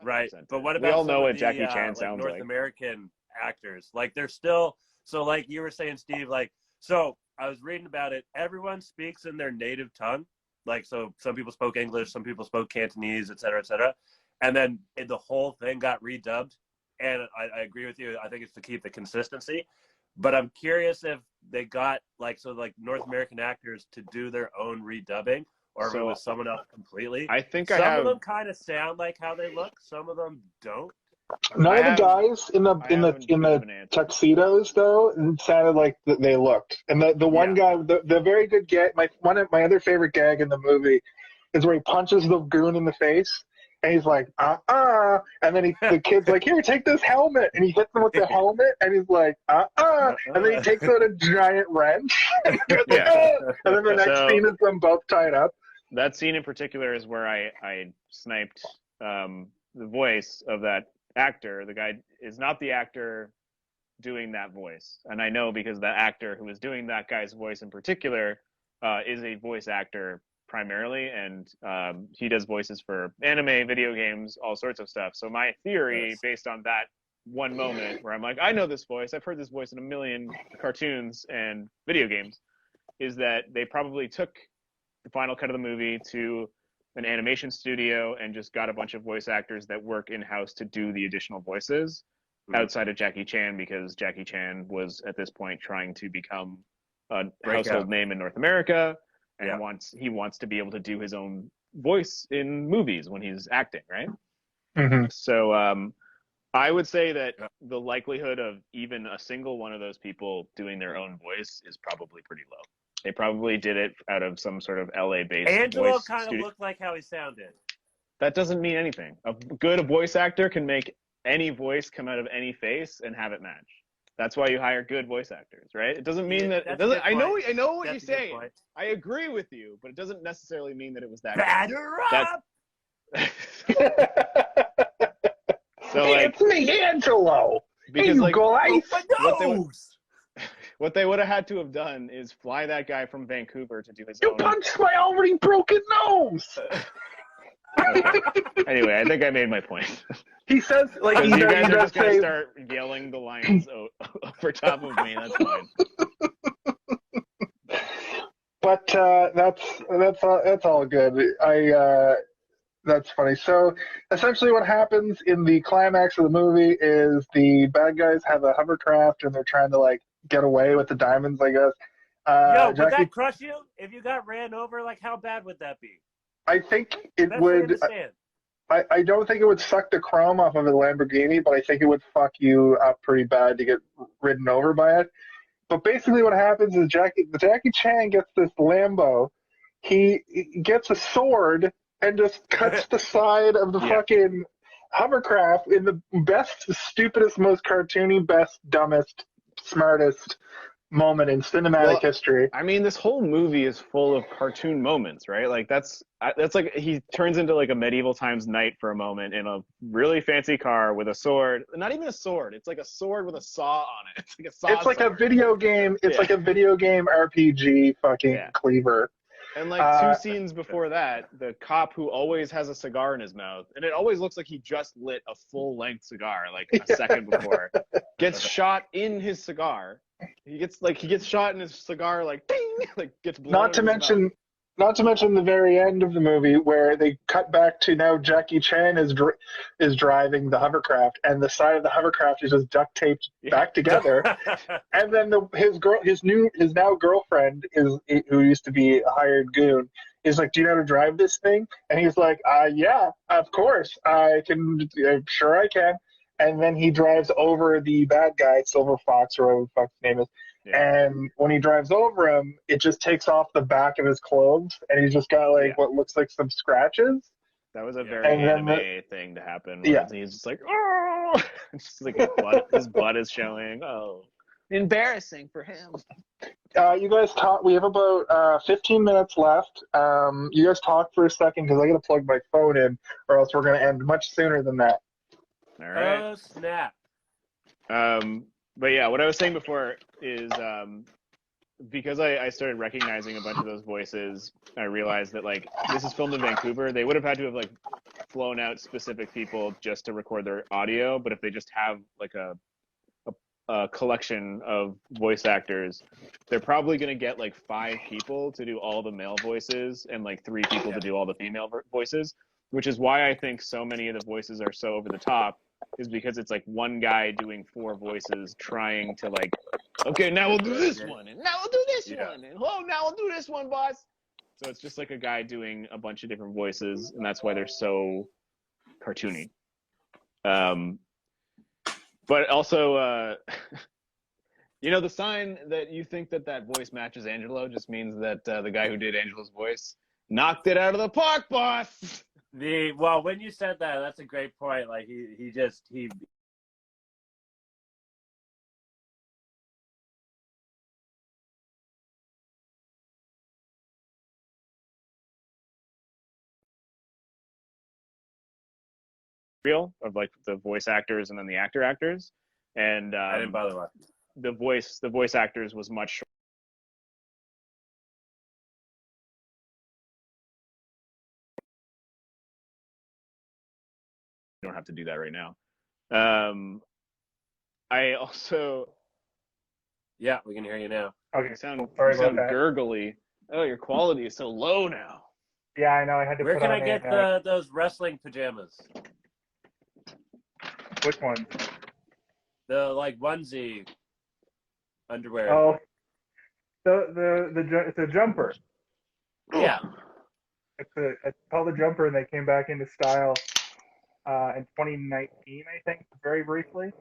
Right, but what about
we all know what Jackie Chan sounds
North American actors? Like they're still like you were saying, Steve. Like so, I was reading about it. Everyone speaks in their native tongue. Like so, some people spoke English, some people spoke Cantonese, et cetera, and then the whole thing got redubbed. And I agree with you. I think it's to keep the consistency. But I'm curious if they got North American actors to do their own redubbing, or if it was someone else completely.
I think
some of them kind of sound like how they look. Some of them don't.
None of the guys in the tuxedos though it sounded like they looked. And the one guy, the very good gag, one of my other favorite gag in the movie is where he punches the goon in the face. And he's like, and then the kid's like, here, take this helmet. And he hits him with the helmet, and he's like, and then he takes out a giant wrench. And then the next scene is them both tied up.
That scene in particular is where I sniped the voice of that actor. The guy is not the actor doing that voice. And I know because the actor who is doing that guy's voice in particular is a voice actor primarily, and he does voices for anime, video games, all sorts of stuff. So my theory, based on that one moment where I'm like, I know this voice, I've heard this voice in a million cartoons and video games, is that they probably took the final cut of the movie to an animation studio and just got a bunch of voice actors that work in-house to do the additional voices outside of Jackie Chan, because Jackie Chan was at this point trying to become a household name in North America. And he wants to be able to do his own voice in movies when he's acting, right?
Mm-hmm.
So I would say that the likelihood of even a single one of those people doing their own voice is probably pretty low. They probably did it out of some sort of LA-based
Angelo kind of looked like how he sounded.
That doesn't mean anything. A good voice actor can make any voice come out of any face and have it match. That's why you hire good voice actors, right? It doesn't mean that it doesn't. I know what you're saying. I agree with you, but it doesn't necessarily mean that it was that.
Batter up.
So
Hey,
like,
it's me, Angelo. Hey,
because
you
like
guys.
what they would have had to have done is fly that guy from Vancouver to do his
You
own.
punched my already broken nose.
Okay. Anyway, I think I made my point.
He says, like,
Because you guys are
does
just gonna
say,
start yelling the lines over top of me. That's fine.
but that's all good. That's funny. So essentially, what happens in the climax of the movie is the bad guys have a hovercraft and they're trying to like get away with the diamonds, I guess.
Yo, would
Jackie,
that crush you if you got ran over? Like, how bad would that be?
I think it
Especially in
would.
the sand.
I don't think it would suck the chrome off of a Lamborghini, but I think it would fuck you up pretty bad to get ridden over by it. But basically, what happens is Jackie Chan gets this Lambo. He gets a sword and just cuts the side of the fucking hovercraft in the best, stupidest, most cartoony, best, dumbest, smartest moment in cinematic history.
I mean, this whole movie is full of cartoon moments, right? Like that's like he turns into like a medieval times knight for a moment in a really fancy car with a sword. Not even a sword. It's like a sword with a saw on it. It's like a saw.
It's like a video game. It's like a video game RPG fucking cleaver.
And like 2 scenes before that, the cop who always has a cigar in his mouth, and it always looks like he just lit a full-length cigar like a second before, gets shot in his cigar. He gets shot in his cigar, like ding, like gets blown.
Not to mention the very end of the movie where they cut back to now Jackie Chan is driving the hovercraft and the side of the hovercraft is just duct taped back together, and then his now girlfriend who used to be a hired goon is like, "Do you know how to drive this thing?" And he's like, "Yeah, of course I can. Sure I can." And then he drives over the bad guy, Silver Fox, or whatever the fuck's name is. Yeah. And when he drives over him, it just takes off the back of his clothes, and he's just got like what looks like some scratches.
That was a very anime thing to happen. He's just like, oh, just like his butt is showing. Oh, embarrassing for him.
You guys talk. We have about 15 minutes left. You guys talk for a second because I got to plug my phone in, or else we're going to end much sooner than that.
All right.
Oh snap.
But yeah, what I was saying before is because I started recognizing a bunch of those voices, I realized that like this is filmed in Vancouver. They would have had to have like flown out specific people just to record their audio, but if they just have like a collection of voice actors, they're probably going to get like 5 people to do all the male voices and like 3 people to do all the female voices, which is why I think so many of the voices are so over the top, is because it's like one guy doing 4 voices trying to like, okay, now we'll do this one, and now we'll do this one, and oh, now we'll do this one, boss. So it's just like a guy doing a bunch of different voices, and that's why they're so cartoony. But also, the sign that you think that voice matches Angelo just means that the guy who did Angelo's voice knocked it out of the park, boss.
Well, when you said that, that's a great point. Like he
real of like the voice actors and then the actors, and
I didn't bother watching.
The voice actors was much shorter. You don't have to do that right now. I also.
Yeah, we can hear you now.
Okay,
you sound
that.
gurgly. Oh, your quality is so low now.
Yeah, I know. I had to.
Where can I get those wrestling pajamas?
Which one?
The like onesie underwear.
Oh, it's a jumper.
Yeah.
It's called a jumper, and they came back into style in 2019, I think, very briefly.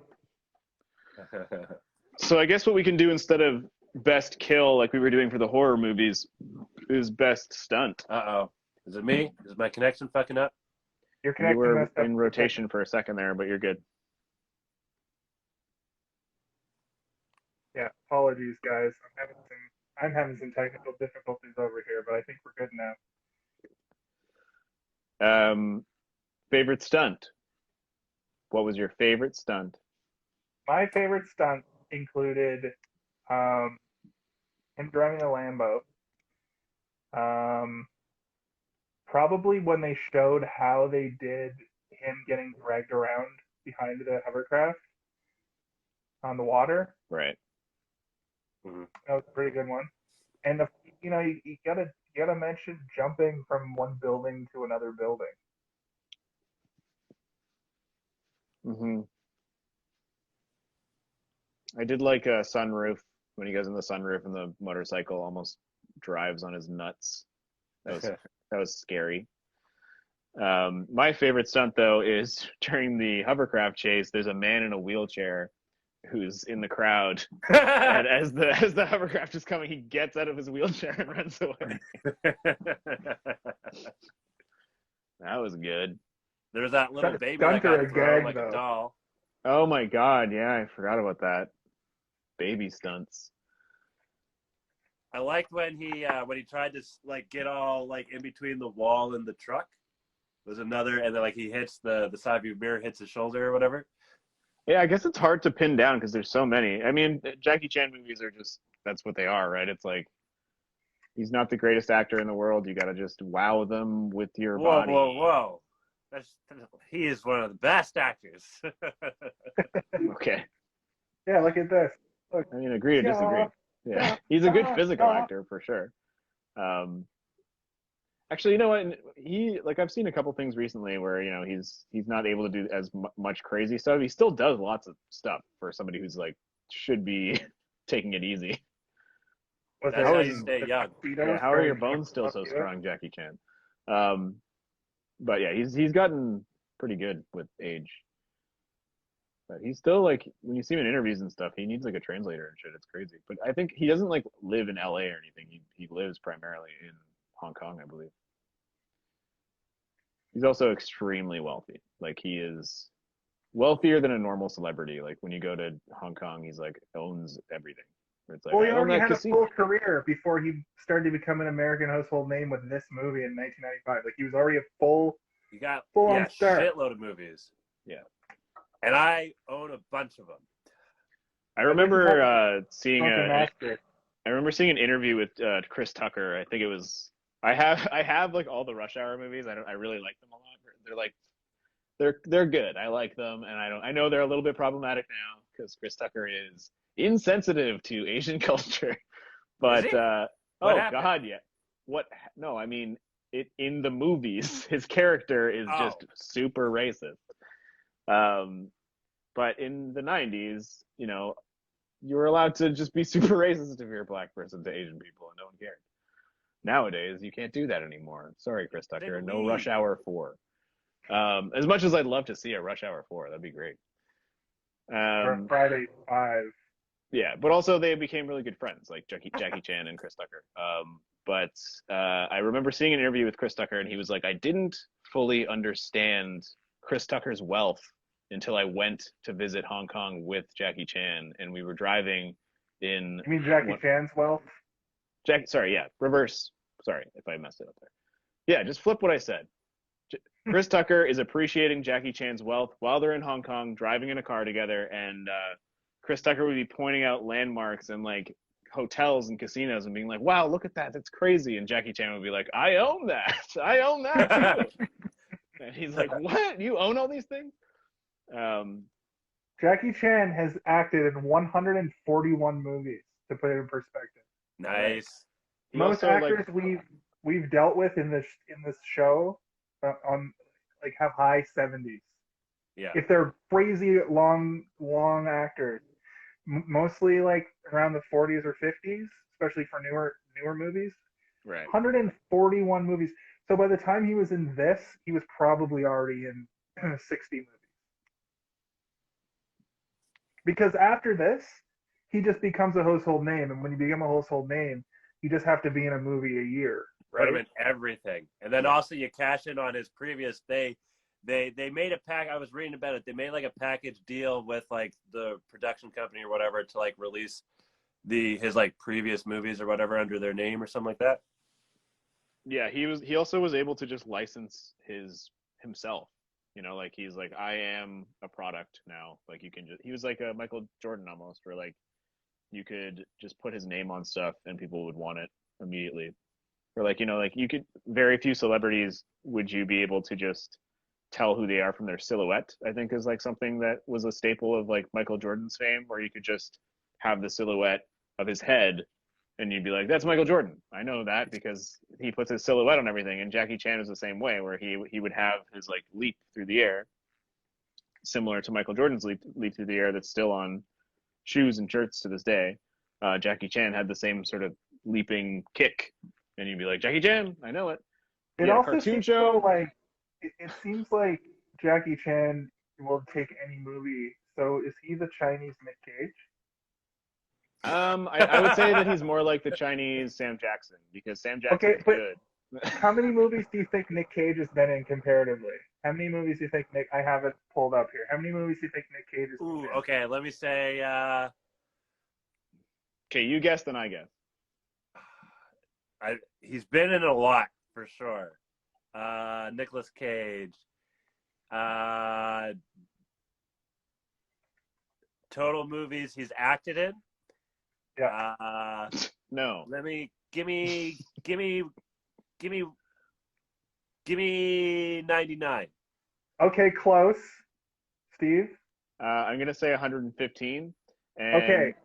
So I guess what we can do instead of best kill, like we were doing for the horror movies, is best stunt.
Uh-oh. Is it me? Is my connection fucking up?
Your connection
you were
messed up
in rotation for a second there, but you're good.
Yeah, apologies, guys. I'm having some technical difficulties over here, but I think we're good now.
Favorite stunt? What was your favorite stunt?
My favorite stunt included him driving a Lambo. Probably when they showed how they did him getting dragged around behind the hovercraft on the water.
Right.
Mm-hmm.
That was a pretty good one. And you gotta mention jumping from one building to another building.
Mm-hmm. I did like a sunroof when he goes in the sunroof and the motorcycle almost drives on his nuts. That was scary. My favorite stunt though is during the hovercraft chase. There's a man in a wheelchair who's in the crowd, and as the hovercraft is coming, he gets out of his wheelchair and runs away. That was good.
There's that little baby that
Stunter
got thrown
again,
like a
though.
doll.
Oh my god, yeah, I forgot about that. Baby stunts.
I liked when he tried to like get all like in between the wall and the truck. There's another, and then like he hits the side of your mirror, hits his shoulder or whatever.
Yeah, I guess it's hard to pin down because there's so many. I mean, Jackie Chan movies are just, that's what they are, right? It's like, he's not the greatest actor in the world. You got to just wow them with your body.
Whoa. He is one of the best actors.
Okay.
Yeah, look at this. Look.
I mean, agree to disagree. Yeah, he's a good physical actor for sure. Actually, you know what? I've seen a couple things recently where he's not able to do as much crazy stuff. He still does lots of stuff for somebody who's like should be taking it easy.
That's how you stay young.
Yeah, how are your bones still so strong, Jackie Chan? But yeah, he's gotten pretty good with age. But he's still like, when you see him in interviews and stuff, he needs like a translator and shit. It's crazy. But I think he doesn't like live in LA or anything. He lives primarily in Hong Kong, I believe. He's also extremely wealthy. Like, he is wealthier than a normal celebrity. Like, when you go to Hong Kong, he's like owns everything. It's like,
well, he already had a full career before he started to become an American household name with this movie in 1995. Like, he was already a full star.
Shitload of movies.
Yeah.
And I own a bunch of them.
I remember seeing an interview with Chris Tucker. I think it was. I have like all the Rush Hour movies. I really like them a lot. They're like they're good. I like them, and I know they're a little bit problematic now because Chris Tucker is insensitive to Asian culture. But oh god, yeah. What? No, I mean in the movies, his character is just super racist. But in the 90s, you were allowed to just be super racist if you're a black person to Asian people, and no one cared. Nowadays, you can't do that anymore. Sorry, Chris Tucker. No Rush Hour 4. As much as I'd love to see a Rush Hour 4, that'd be great.
Or Friday 5.
Yeah, but also they became really good friends, like Jackie Chan and Chris Tucker. But I remember seeing an interview with Chris Tucker, and he was like, I didn't fully understand Chris Tucker's wealth until I went to visit Hong Kong with Jackie Chan, and we were driving in...
You mean Jackie Chan's wealth?
Reverse. Sorry if I messed it up there. Yeah, just flip what I said. Chris Tucker is appreciating Jackie Chan's wealth while they're in Hong Kong, driving in a car together, and Chris Tucker would be pointing out landmarks and like hotels and casinos and being like, wow, look at that, that's crazy. And Jackie Chan would be like, I own that too. And he's like, what? You own all these things?
Jackie Chan has acted in 141 movies, to put it in perspective.
Nice.
Most actors we've dealt with in this show have high 70s.
Yeah.
If they're crazy long actors, mostly like around the 40s or 50s, especially for newer movies.
Right.
141 movies. So by the time he was in this, he was probably already in 60 movies. Because after this, he just becomes a household name, and when you become a household name, you just have to be in a movie a year, right?
Put him in everything, and then also you cash in on his previous. They made a pack. I was reading about it. They made like a package deal with like the production company or whatever to like release his like previous movies or whatever under their name or something like that.
Yeah, he also was able to just license himself. You know, like he's like, I am a product now. Like you can just, he was like a Michael Jordan almost, where like you could just put his name on stuff and people would want it immediately. Or like, you know, like you could, very few celebrities would you be able to just tell who they are from their silhouette, I think is like something that was a staple of like Michael Jordan's fame, where you could just have the silhouette of his head and you'd be like, that's Michael Jordan. I know that because he puts his silhouette on everything. And Jackie Chan is the same way, where he would have his like leap through the air, similar to Michael Jordan's leap through the air that's still on shoes and shirts to this day. Jackie Chan had the same sort of leaping kick, and you'd be like, Jackie Chan, I know it.
It
Yeah,
also
cartoon
seems
show.
so like it seems like Jackie Chan will take any movie. So is he the Chinese Nick Cage?
I would say that he's more like the Chinese Sam Jackson, because Sam Jackson
Okay,
is
but
good.
how many movies do you think Nick Cage has been in comparatively? How many movies do you think Nick? I have it pulled up here. How many movies do you think Nick Cage has been
Ooh,
in?
okay. Let me say.
Okay, you guess, then I guess.
He's been in a lot for sure. Nicolas Cage. Total movies he's acted in.
Yeah.
No.
Let me give me 99.
Okay, close. Steve.
I'm gonna say 115. And
Okay.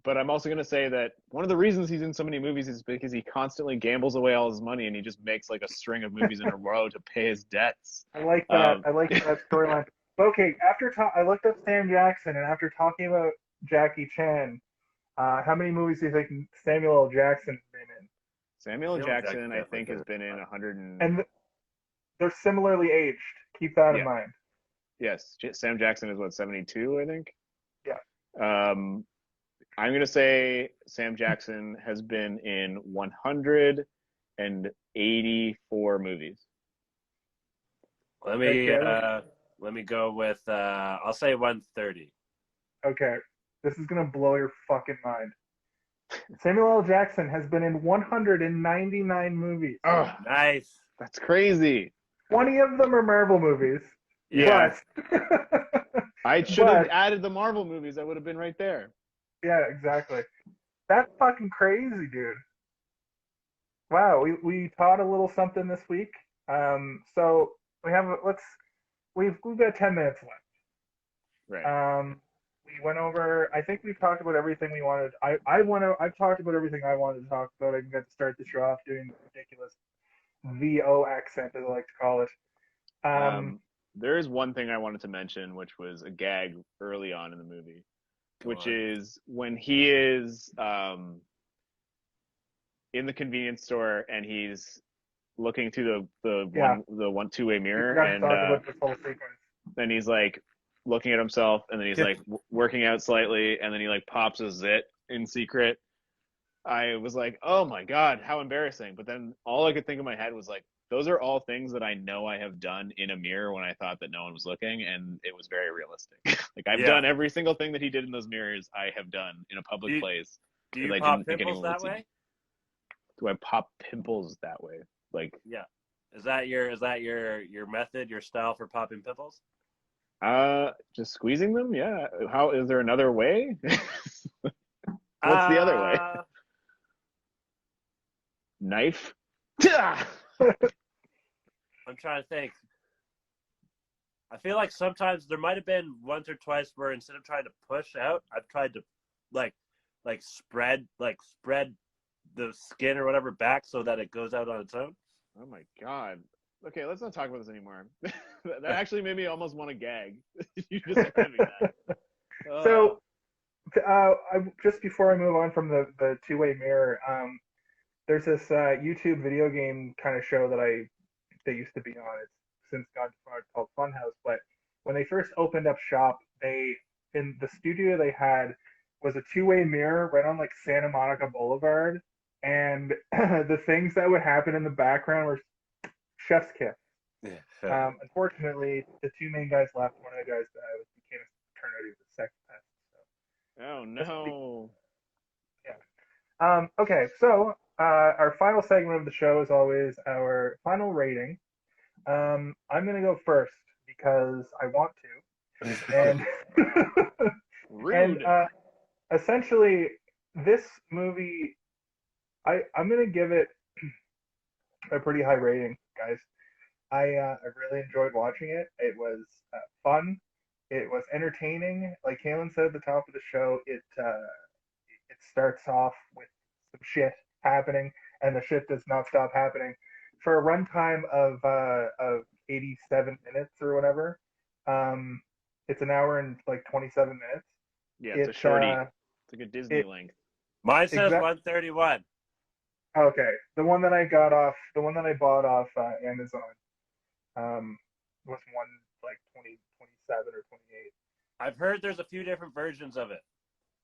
but I'm also going to say that one of the reasons he's in so many movies is because he constantly gambles away all his money and he just makes like a string of movies in a row to pay his debts.
I like that. I like that storyline. Okay, I looked up Sam Jackson, and after talking about Jackie Chan, how many movies do you think Samuel L. Jackson's been in?
Samuel L. Jackson, I think, has been in 100
and they're similarly aged. Keep that in
yeah.
mind.
Yes, Sam Jackson is what, 72, I think.
Yeah.
I'm going to say Sam Jackson has been in 184 movies.
Let me go with I'll say 130.
Okay. This is going to blow your fucking mind. Samuel L. Jackson has been in 199 movies.
Oh,
nice.
That's crazy.
20 of them are Marvel movies.
Yeah. I should have added the Marvel movies. I would have been right there.
Yeah, exactly. That's fucking crazy, dude. Wow, we taught a little something this week. So we've got 10 minutes left.
Right.
We went over. I think we've talked about everything we wanted. I've talked about everything I wanted to talk about. I can get to start the show off doing the ridiculous VO accent, as I like to call it.
There is one thing I wanted to mention, which was a gag early on in the movie, is when he is in the convenience store and he's looking through the two-way mirror, and then he's like looking at himself, and then he's like working out slightly, and then he like pops a zit in secret. I was like, oh my God, how embarrassing. But then all I could think in my head was like, those are all things that I know I have done in a mirror when I thought that no one was looking, and it was very realistic. Like I've done every single thing that he did in those mirrors, I have done in a public place.
Do you pop pimples that way?
Do I pop pimples that way? Like,
yeah. Is that your method, your style for popping pimples?
Just squeezing them? Yeah. How is there another way? What's the other way? Knife?
I'm trying to think. I feel like sometimes there might have been once or twice where instead of trying to push out, I've tried to like spread the skin or whatever back so that it goes out on its own.
Oh my God. Okay, let's not talk about this anymore. That actually made me almost want to gag. You just describing that.
So, just before I move on from the two-way mirror, there's this YouTube video game kind of show that used to be on. It's since gone called Funhouse. But when they first opened up shop, in the studio they had was a two-way mirror right on like Santa Monica Boulevard, and the things that would happen in the background were chef's kiss. Yeah. Unfortunately, the two main guys left. One of the guys became turned out he was a sex pest. So.
Oh no.
Yeah. Okay, so our final segment of the show is always our final rating. I'm gonna go first because I want to, and and
Rude.
essentially this movie, I'm gonna give it a pretty high rating, guys. I really enjoyed watching it. It was fun. It was entertaining. Like Kaylin said at the top of the show, it starts off with some shit happening, and the shit does not stop happening. For a runtime of 87 minutes or whatever, um, it's an hour and like 27 minutes.
Yeah, it's a
It
shorty. It's like a Disney
it
length.
Mine says
exact
131.
okay. The one that I bought off Amazon, was one like 27 or 28.
I've heard there's a few different versions of it.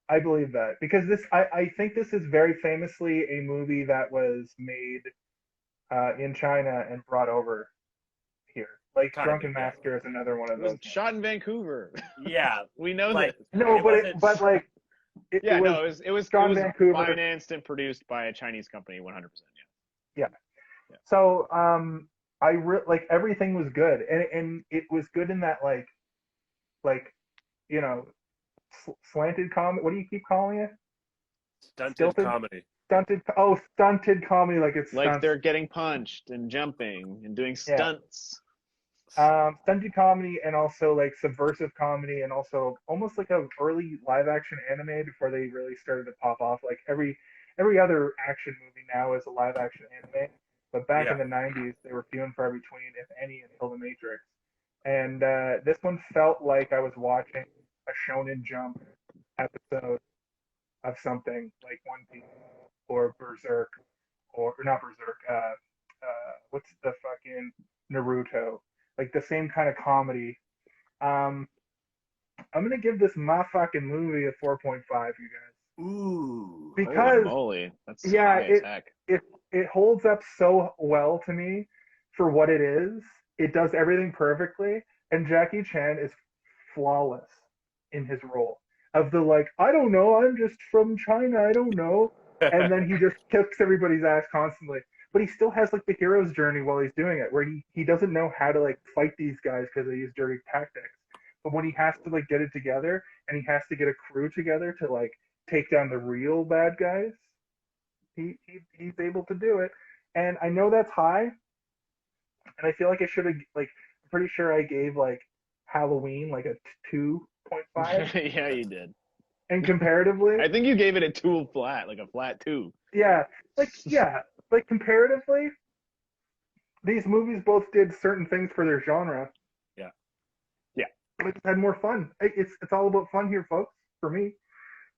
I believe that because I think this is very famously a movie that was made in China and brought over here. Like
Kind of,
Drunken
yeah.
Master is another one
It
of
was
those.
shot in Vancouver.
Yeah,
We know
like
this.
No,
it wasn't.
but like
Yeah,
it was
no, it
shot in
was
Vancouver.
financed and produced by a Chinese company, 100%.
Yeah.
Yeah.
So like everything was good, and it was good in that like you know slanted comedy. What do you keep calling it?
Stunted
Stilted,
comedy.
stunted. Oh, stunted comedy. Like it's
Like
stunts.
they're getting punched and jumping and doing
Yeah.
stunts.
Stunted comedy and also like subversive comedy and also almost like a early live action anime before they really started to pop off. Like every other action movie now is a live action anime, but back
Yeah.
in the '90s they were few and far between, if any, until The Matrix. And this one felt like I was watching a Shonen Jump episode of something like One Piece or Berserk or not Berserk. What's the fucking Naruto? Like the same kind of comedy. Um, I'm gonna give this my fucking movie a 4.5, you guys,
Ooh.
Holy
because
moly. That's
yeah,
high as heck.
it holds up so well to me for what it is. It does everything perfectly, and Jackie Chan is flawless in his role of the like, I don't know, I'm just from China, I don't know, and then he just kicks everybody's ass constantly. But he still has like the hero's journey while he's doing it, where he doesn't know how to like fight these guys because they use dirty tactics. But when he has to like get it together and he has to get a crew together to like take down the real bad guys, he's able to do it. And I know that's high, and I feel like I should have like I'm pretty sure I gave like Halloween like a 2.5,
Yeah, you did.
and comparatively,
I think you gave it a 2 flat, like a flat 2.
yeah, like comparatively, these movies both did certain things for their genre.
Yeah.
Yeah.
But just had more fun. It's all about fun here, folks. For me.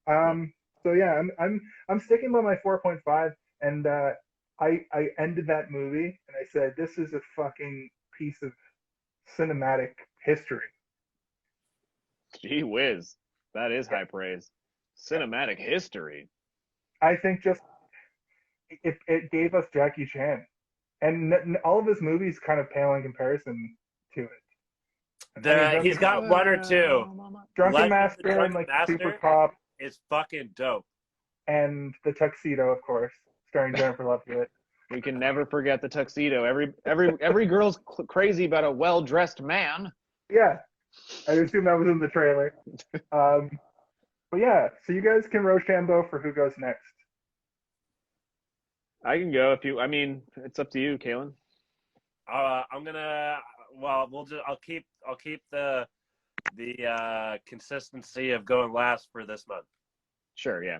So yeah, I'm sticking by my 4.5, and I ended that movie and I said this is a fucking piece of cinematic history.
Gee whiz. That is
Yeah,
high praise.
yeah.
Cinematic history.
I think just it gave us Jackie Chan, and all of his movies kind of pale in comparison to it. I mean,
He's got one or two.
Drunken
Legend of the
Master and
Drunken
like Super
Master
Cop
is fucking dope.
and The Tuxedo, of course, starring Jennifer Love Hewitt.
We can never forget the tuxedo. Every girl's crazy about a well-dressed man.
Yeah, I assume that was in the trailer. But yeah, so you guys can Rochambeau for who goes next.
I can go if you. I mean, it's up to you, Kaylin.
I'm gonna. Well, I'll keep the consistency of going last for this month.
Sure, yeah.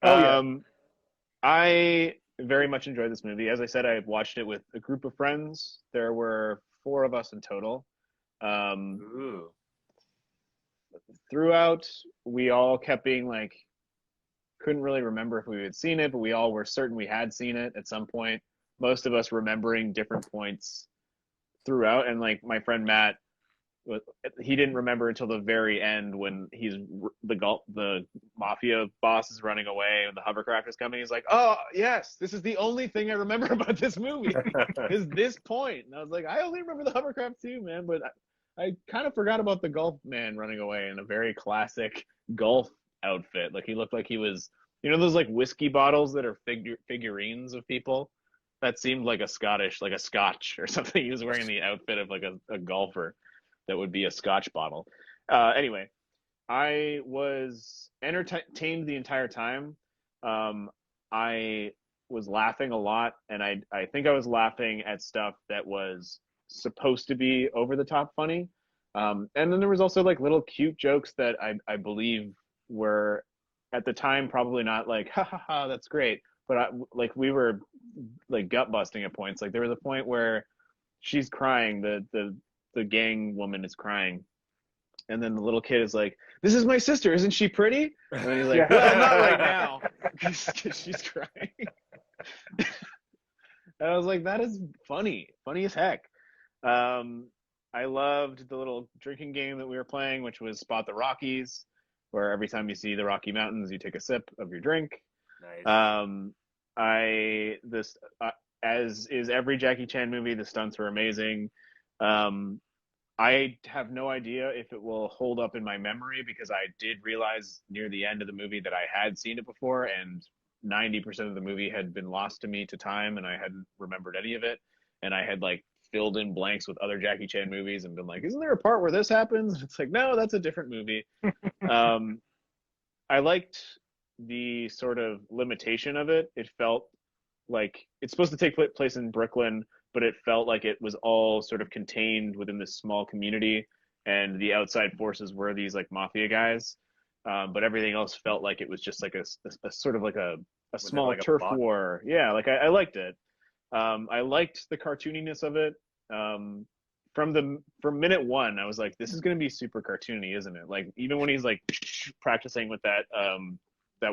Oh yeah.
I very much enjoyed this movie. As I said, I watched it with a group of friends. There were 4 of us in total.
Ooh.
Throughout, we all kept being like, couldn't really remember if we had seen it, but we all were certain we had seen it at some point. Most of us remembering different points throughout, and like my friend Matt, he didn't remember until the very end when the mafia boss is running away and the hovercraft is coming. He's like, "Oh yes, this is the only thing I remember about this movie is this point." And I was like, "I only remember the hovercraft too, man, but I kind of forgot about the golf man running away in a very classic golf outfit. Like he looked like he was, those like whiskey bottles that are figurines of people. that seemed like a Scotch or something. He was wearing the outfit of like a golfer that would be a Scotch bottle. Anyway, I was entertained the entire time. I was laughing a lot, and I think I was laughing at stuff that was supposed to be over the top funny. And then there was also like little cute jokes that I believe were at the time probably not like ha ha ha that's great, but like we were like gut busting at points. Like there was a point where she's crying, the gang woman is crying, and then the little kid is like, "This is my sister, isn't she pretty?" And then he's like, "Well, not right now, because she's crying." And I was like, "That is funny as heck." I loved the little drinking game that we were playing, which was Spot the Rockies, where every time you see the Rocky Mountains, you take a sip of your drink.
Nice.
As is every Jackie Chan movie, the stunts were amazing. I have no idea if it will hold up in my memory because I did realize near the end of the movie that I had seen it before, and 90% of the movie had been lost to me to time, and I hadn't remembered any of it. And I had like filled in blanks with other Jackie Chan movies and been like, "Isn't there a part where this happens?" And it's like, no, that's a different movie. um, I liked the sort of limitation of it. It felt like it's supposed to take place in Brooklyn, but it felt like it was all sort of contained within this small community, and the outside forces were these like mafia guys. But everything else felt like it was just like a sort of like a small
like a
turf
bot?
war. Yeah, like I liked it. I liked the cartooniness of it. From minute one, I was like, this is going to be super cartoony, isn't it? Like even when he's like practicing with that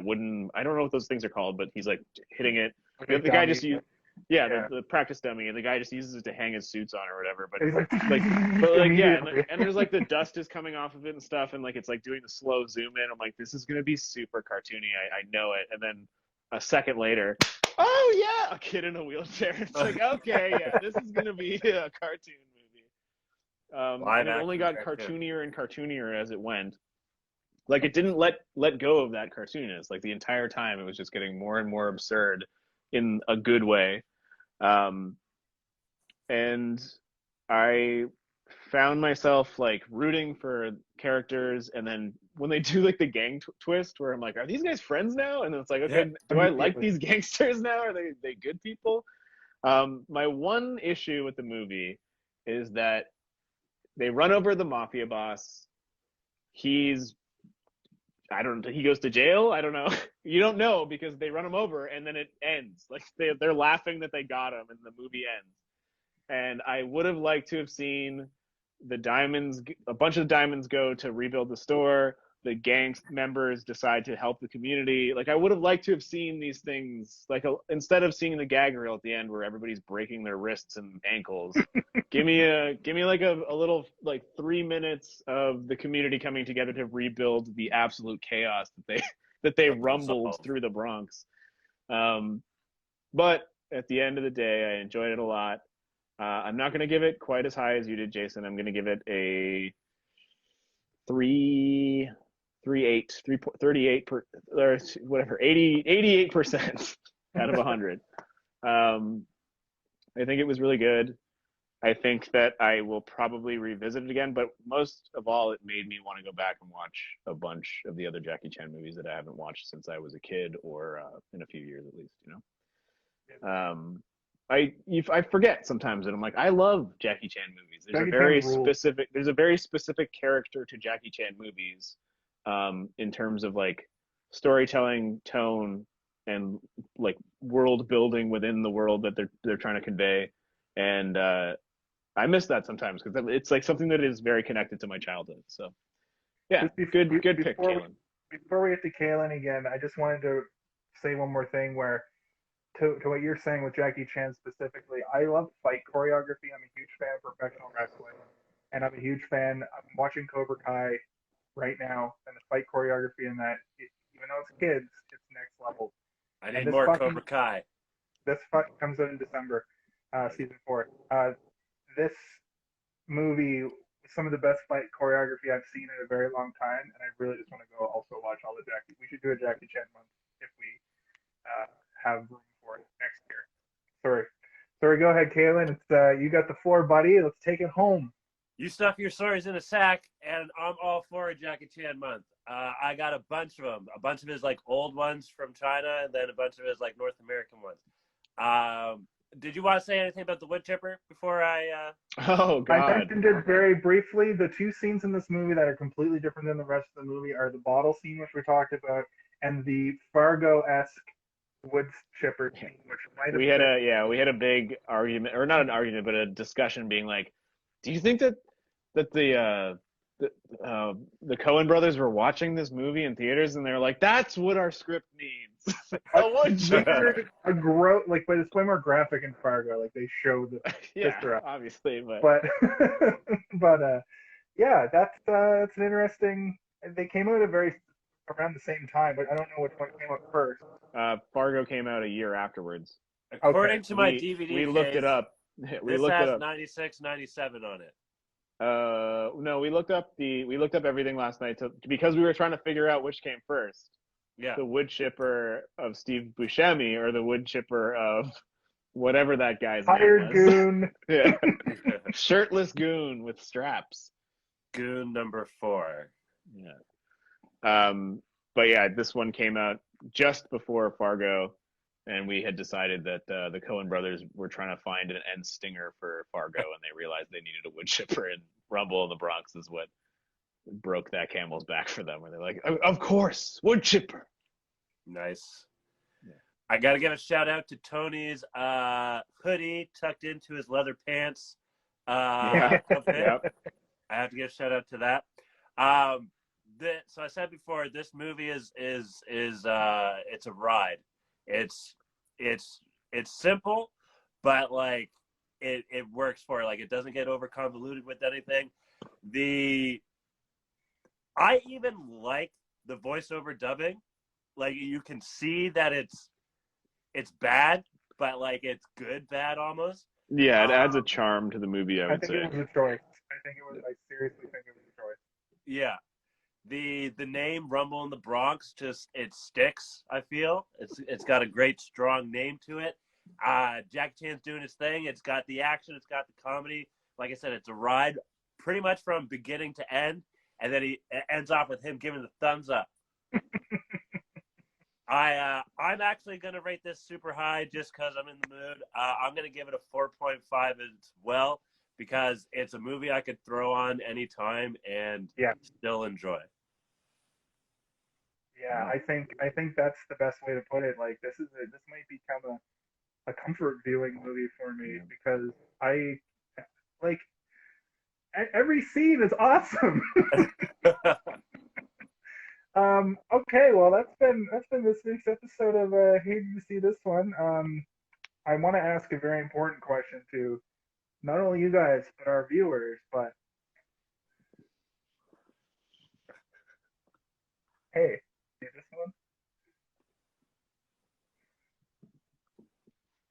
wooden, I don't know what those things are called, but he's like hitting it.
Okay,
The guy just
dummy.
used, yeah, the practice dummy, and the guy just uses it to hang his suits on or whatever. But
He's like,
yeah,
immediately.
and there's like the dust is coming off of it and stuff, and like it's like doing the slow zoom in. I'm like, this is gonna be super cartoony. I know it. And then a second later, oh yeah, a kid in a wheelchair. It's like, okay, yeah, this is gonna be a cartoon movie. And it only got cartoonier and cartoonier as it went. Like it didn't let go of that cartooniness. Like the entire time, it was just getting more and more absurd in a good way. And I found myself like rooting for characters, and then when they do like the gang twist, where I'm like, are these guys friends now? And then it's like, okay, do I like these gangsters now? Are they good people? My one issue with the movie is that they run over the mafia boss. He's I don't. He goes to jail. I don't know. You don't know because they run him over and then it ends. Like they're laughing that they got him and the movie ends. And I would have liked to have seen the diamonds. A bunch of diamonds go to rebuild the store. The gang members decide to help the community. Like I would have liked to have seen these things. Like instead of seeing the gag reel at the end where everybody's breaking their wrists and ankles, give me like a little like 3 minutes of the community coming together to rebuild the absolute chaos that they rumbled through the Bronx. But at the end of the day, I enjoyed it a lot. I'm not going to give it quite as high as you did, Jason. I'm going to give it a 38 or whatever, 88% out of 100. I think it was really good. I think that I will probably revisit it again, but most of all, it made me want to go back and watch a bunch of the other Jackie Chan movies that I haven't watched since I was a kid or in a few years at least, you know? I forget sometimes that I'm like, I love Jackie Chan movies. There's a very specific character to Jackie Chan movies, in terms of like storytelling, tone, and like world building within the world that they're trying to convey. And I miss that sometimes because it's like something that is very connected to my childhood. So yeah, good pick, Kaylin.
Before we get to Kaylin again, I just wanted to say one more thing where to what you're saying with Jackie Chan specifically, I love fight choreography. I'm a huge fan of professional wrestling, and I'm a huge fan. I'm watching Cobra Kai right now, and the fight choreography in that, even though it's kids, it's next level.
I need more Cobra Kai.
This comes out in December, season 4. This movie, some of the best fight choreography I've seen in a very long time, and I really just want to go also watch all the Jackie. We should do a Jackie Chan month if we have room for it next year. Sorry, story. Go ahead, Kaylin. It's you got the floor, buddy. Let's take it home.
You stuff your stories in a sack, and I'm all for a Jackie Chan month. I got a bunch of them. A bunch of his like old ones from China, and then a bunch of his like North American ones. Did you want to say anything about the wood chipper before I?
Oh
I
God.
mentioned it very briefly. The two scenes in this movie that are completely different than the rest of the movie are the bottle scene, which we talked about, and the Fargo-esque wood chipper scene, which might have
We had a big argument, or not an argument, but a discussion, being like, do you think that the Coen brothers were watching this movie in theaters and they're like, that's what our script needs? A wood chipper.
but it's way more graphic in Fargo. Like they show the
Yeah,
sister up.
obviously, but
but yeah, that's an interesting. They came out around the same time, but I don't know which one came out first.
Fargo came out a year afterwards.
According to my DVD,
we looked it up.
This has 96, 97 on it.
No, we looked up everything last night because we were trying to figure out which came first.
Yeah.
The wood chipper of Steve Buscemi or the wood chipper of whatever that guy's
Hired
name was.
goon.
Yeah. Shirtless goon with straps.
Goon number 4.
Yeah. But yeah, this one came out just before Fargo, and we had decided that the Coen brothers were trying to find an end stinger for Fargo, and they realized they needed a wood chipper, and Rumble in the Bronx is what broke that camel's back for them, where they're like, of course, wood chipper.
Nice. Yeah. I got to give a shout out to Tony's hoodie tucked into his leather pants. Yep. I have to give a shout out to that. So I said before, this movie is it's a ride. It's simple, but like it works for it. Like it doesn't get over convoluted with anything. I even like the voiceover dubbing. Like you can see that it's bad, but like it's good bad almost.
Yeah, it adds a charm to the movie, I would say.
It was a choice. I seriously think it was a choice.
Yeah. The name Rumble in the Bronx it sticks, I feel. It's got a great strong name to it. Jackie Chan's doing his thing. It's got the action, it's got the comedy. Like I said, it's a ride pretty much from beginning to end, and then it ends off with him giving the thumbs up. I'm actually going to rate this super high just because I'm in the mood. I'm going to give it a 4.5 as well, because it's a movie I could throw on anytime and still enjoy.
Yeah, I think that's the best way to put it. Like this might become a comfort viewing movie for me, because I like every scene is awesome. Okay, well that's been this week's episode of Hated to See This One. I want to ask a very important question to not only you guys but our viewers. But hey, see this one?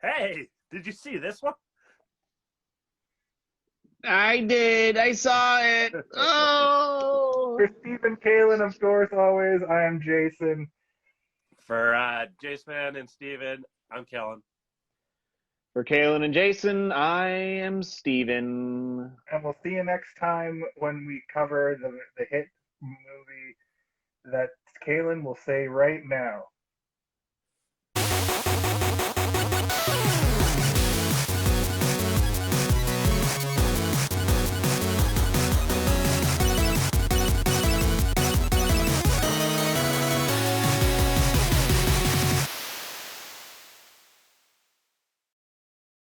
Hey, did you see this one?
I did. I saw it. Oh.
For Stephen Kalen, of course, always. I am Jason.
For Jason and Steven, I'm Kellen.
For Kalen and Jason, I am Steven.
And we'll see you next time when we cover the hit movie that Kalen will say right now.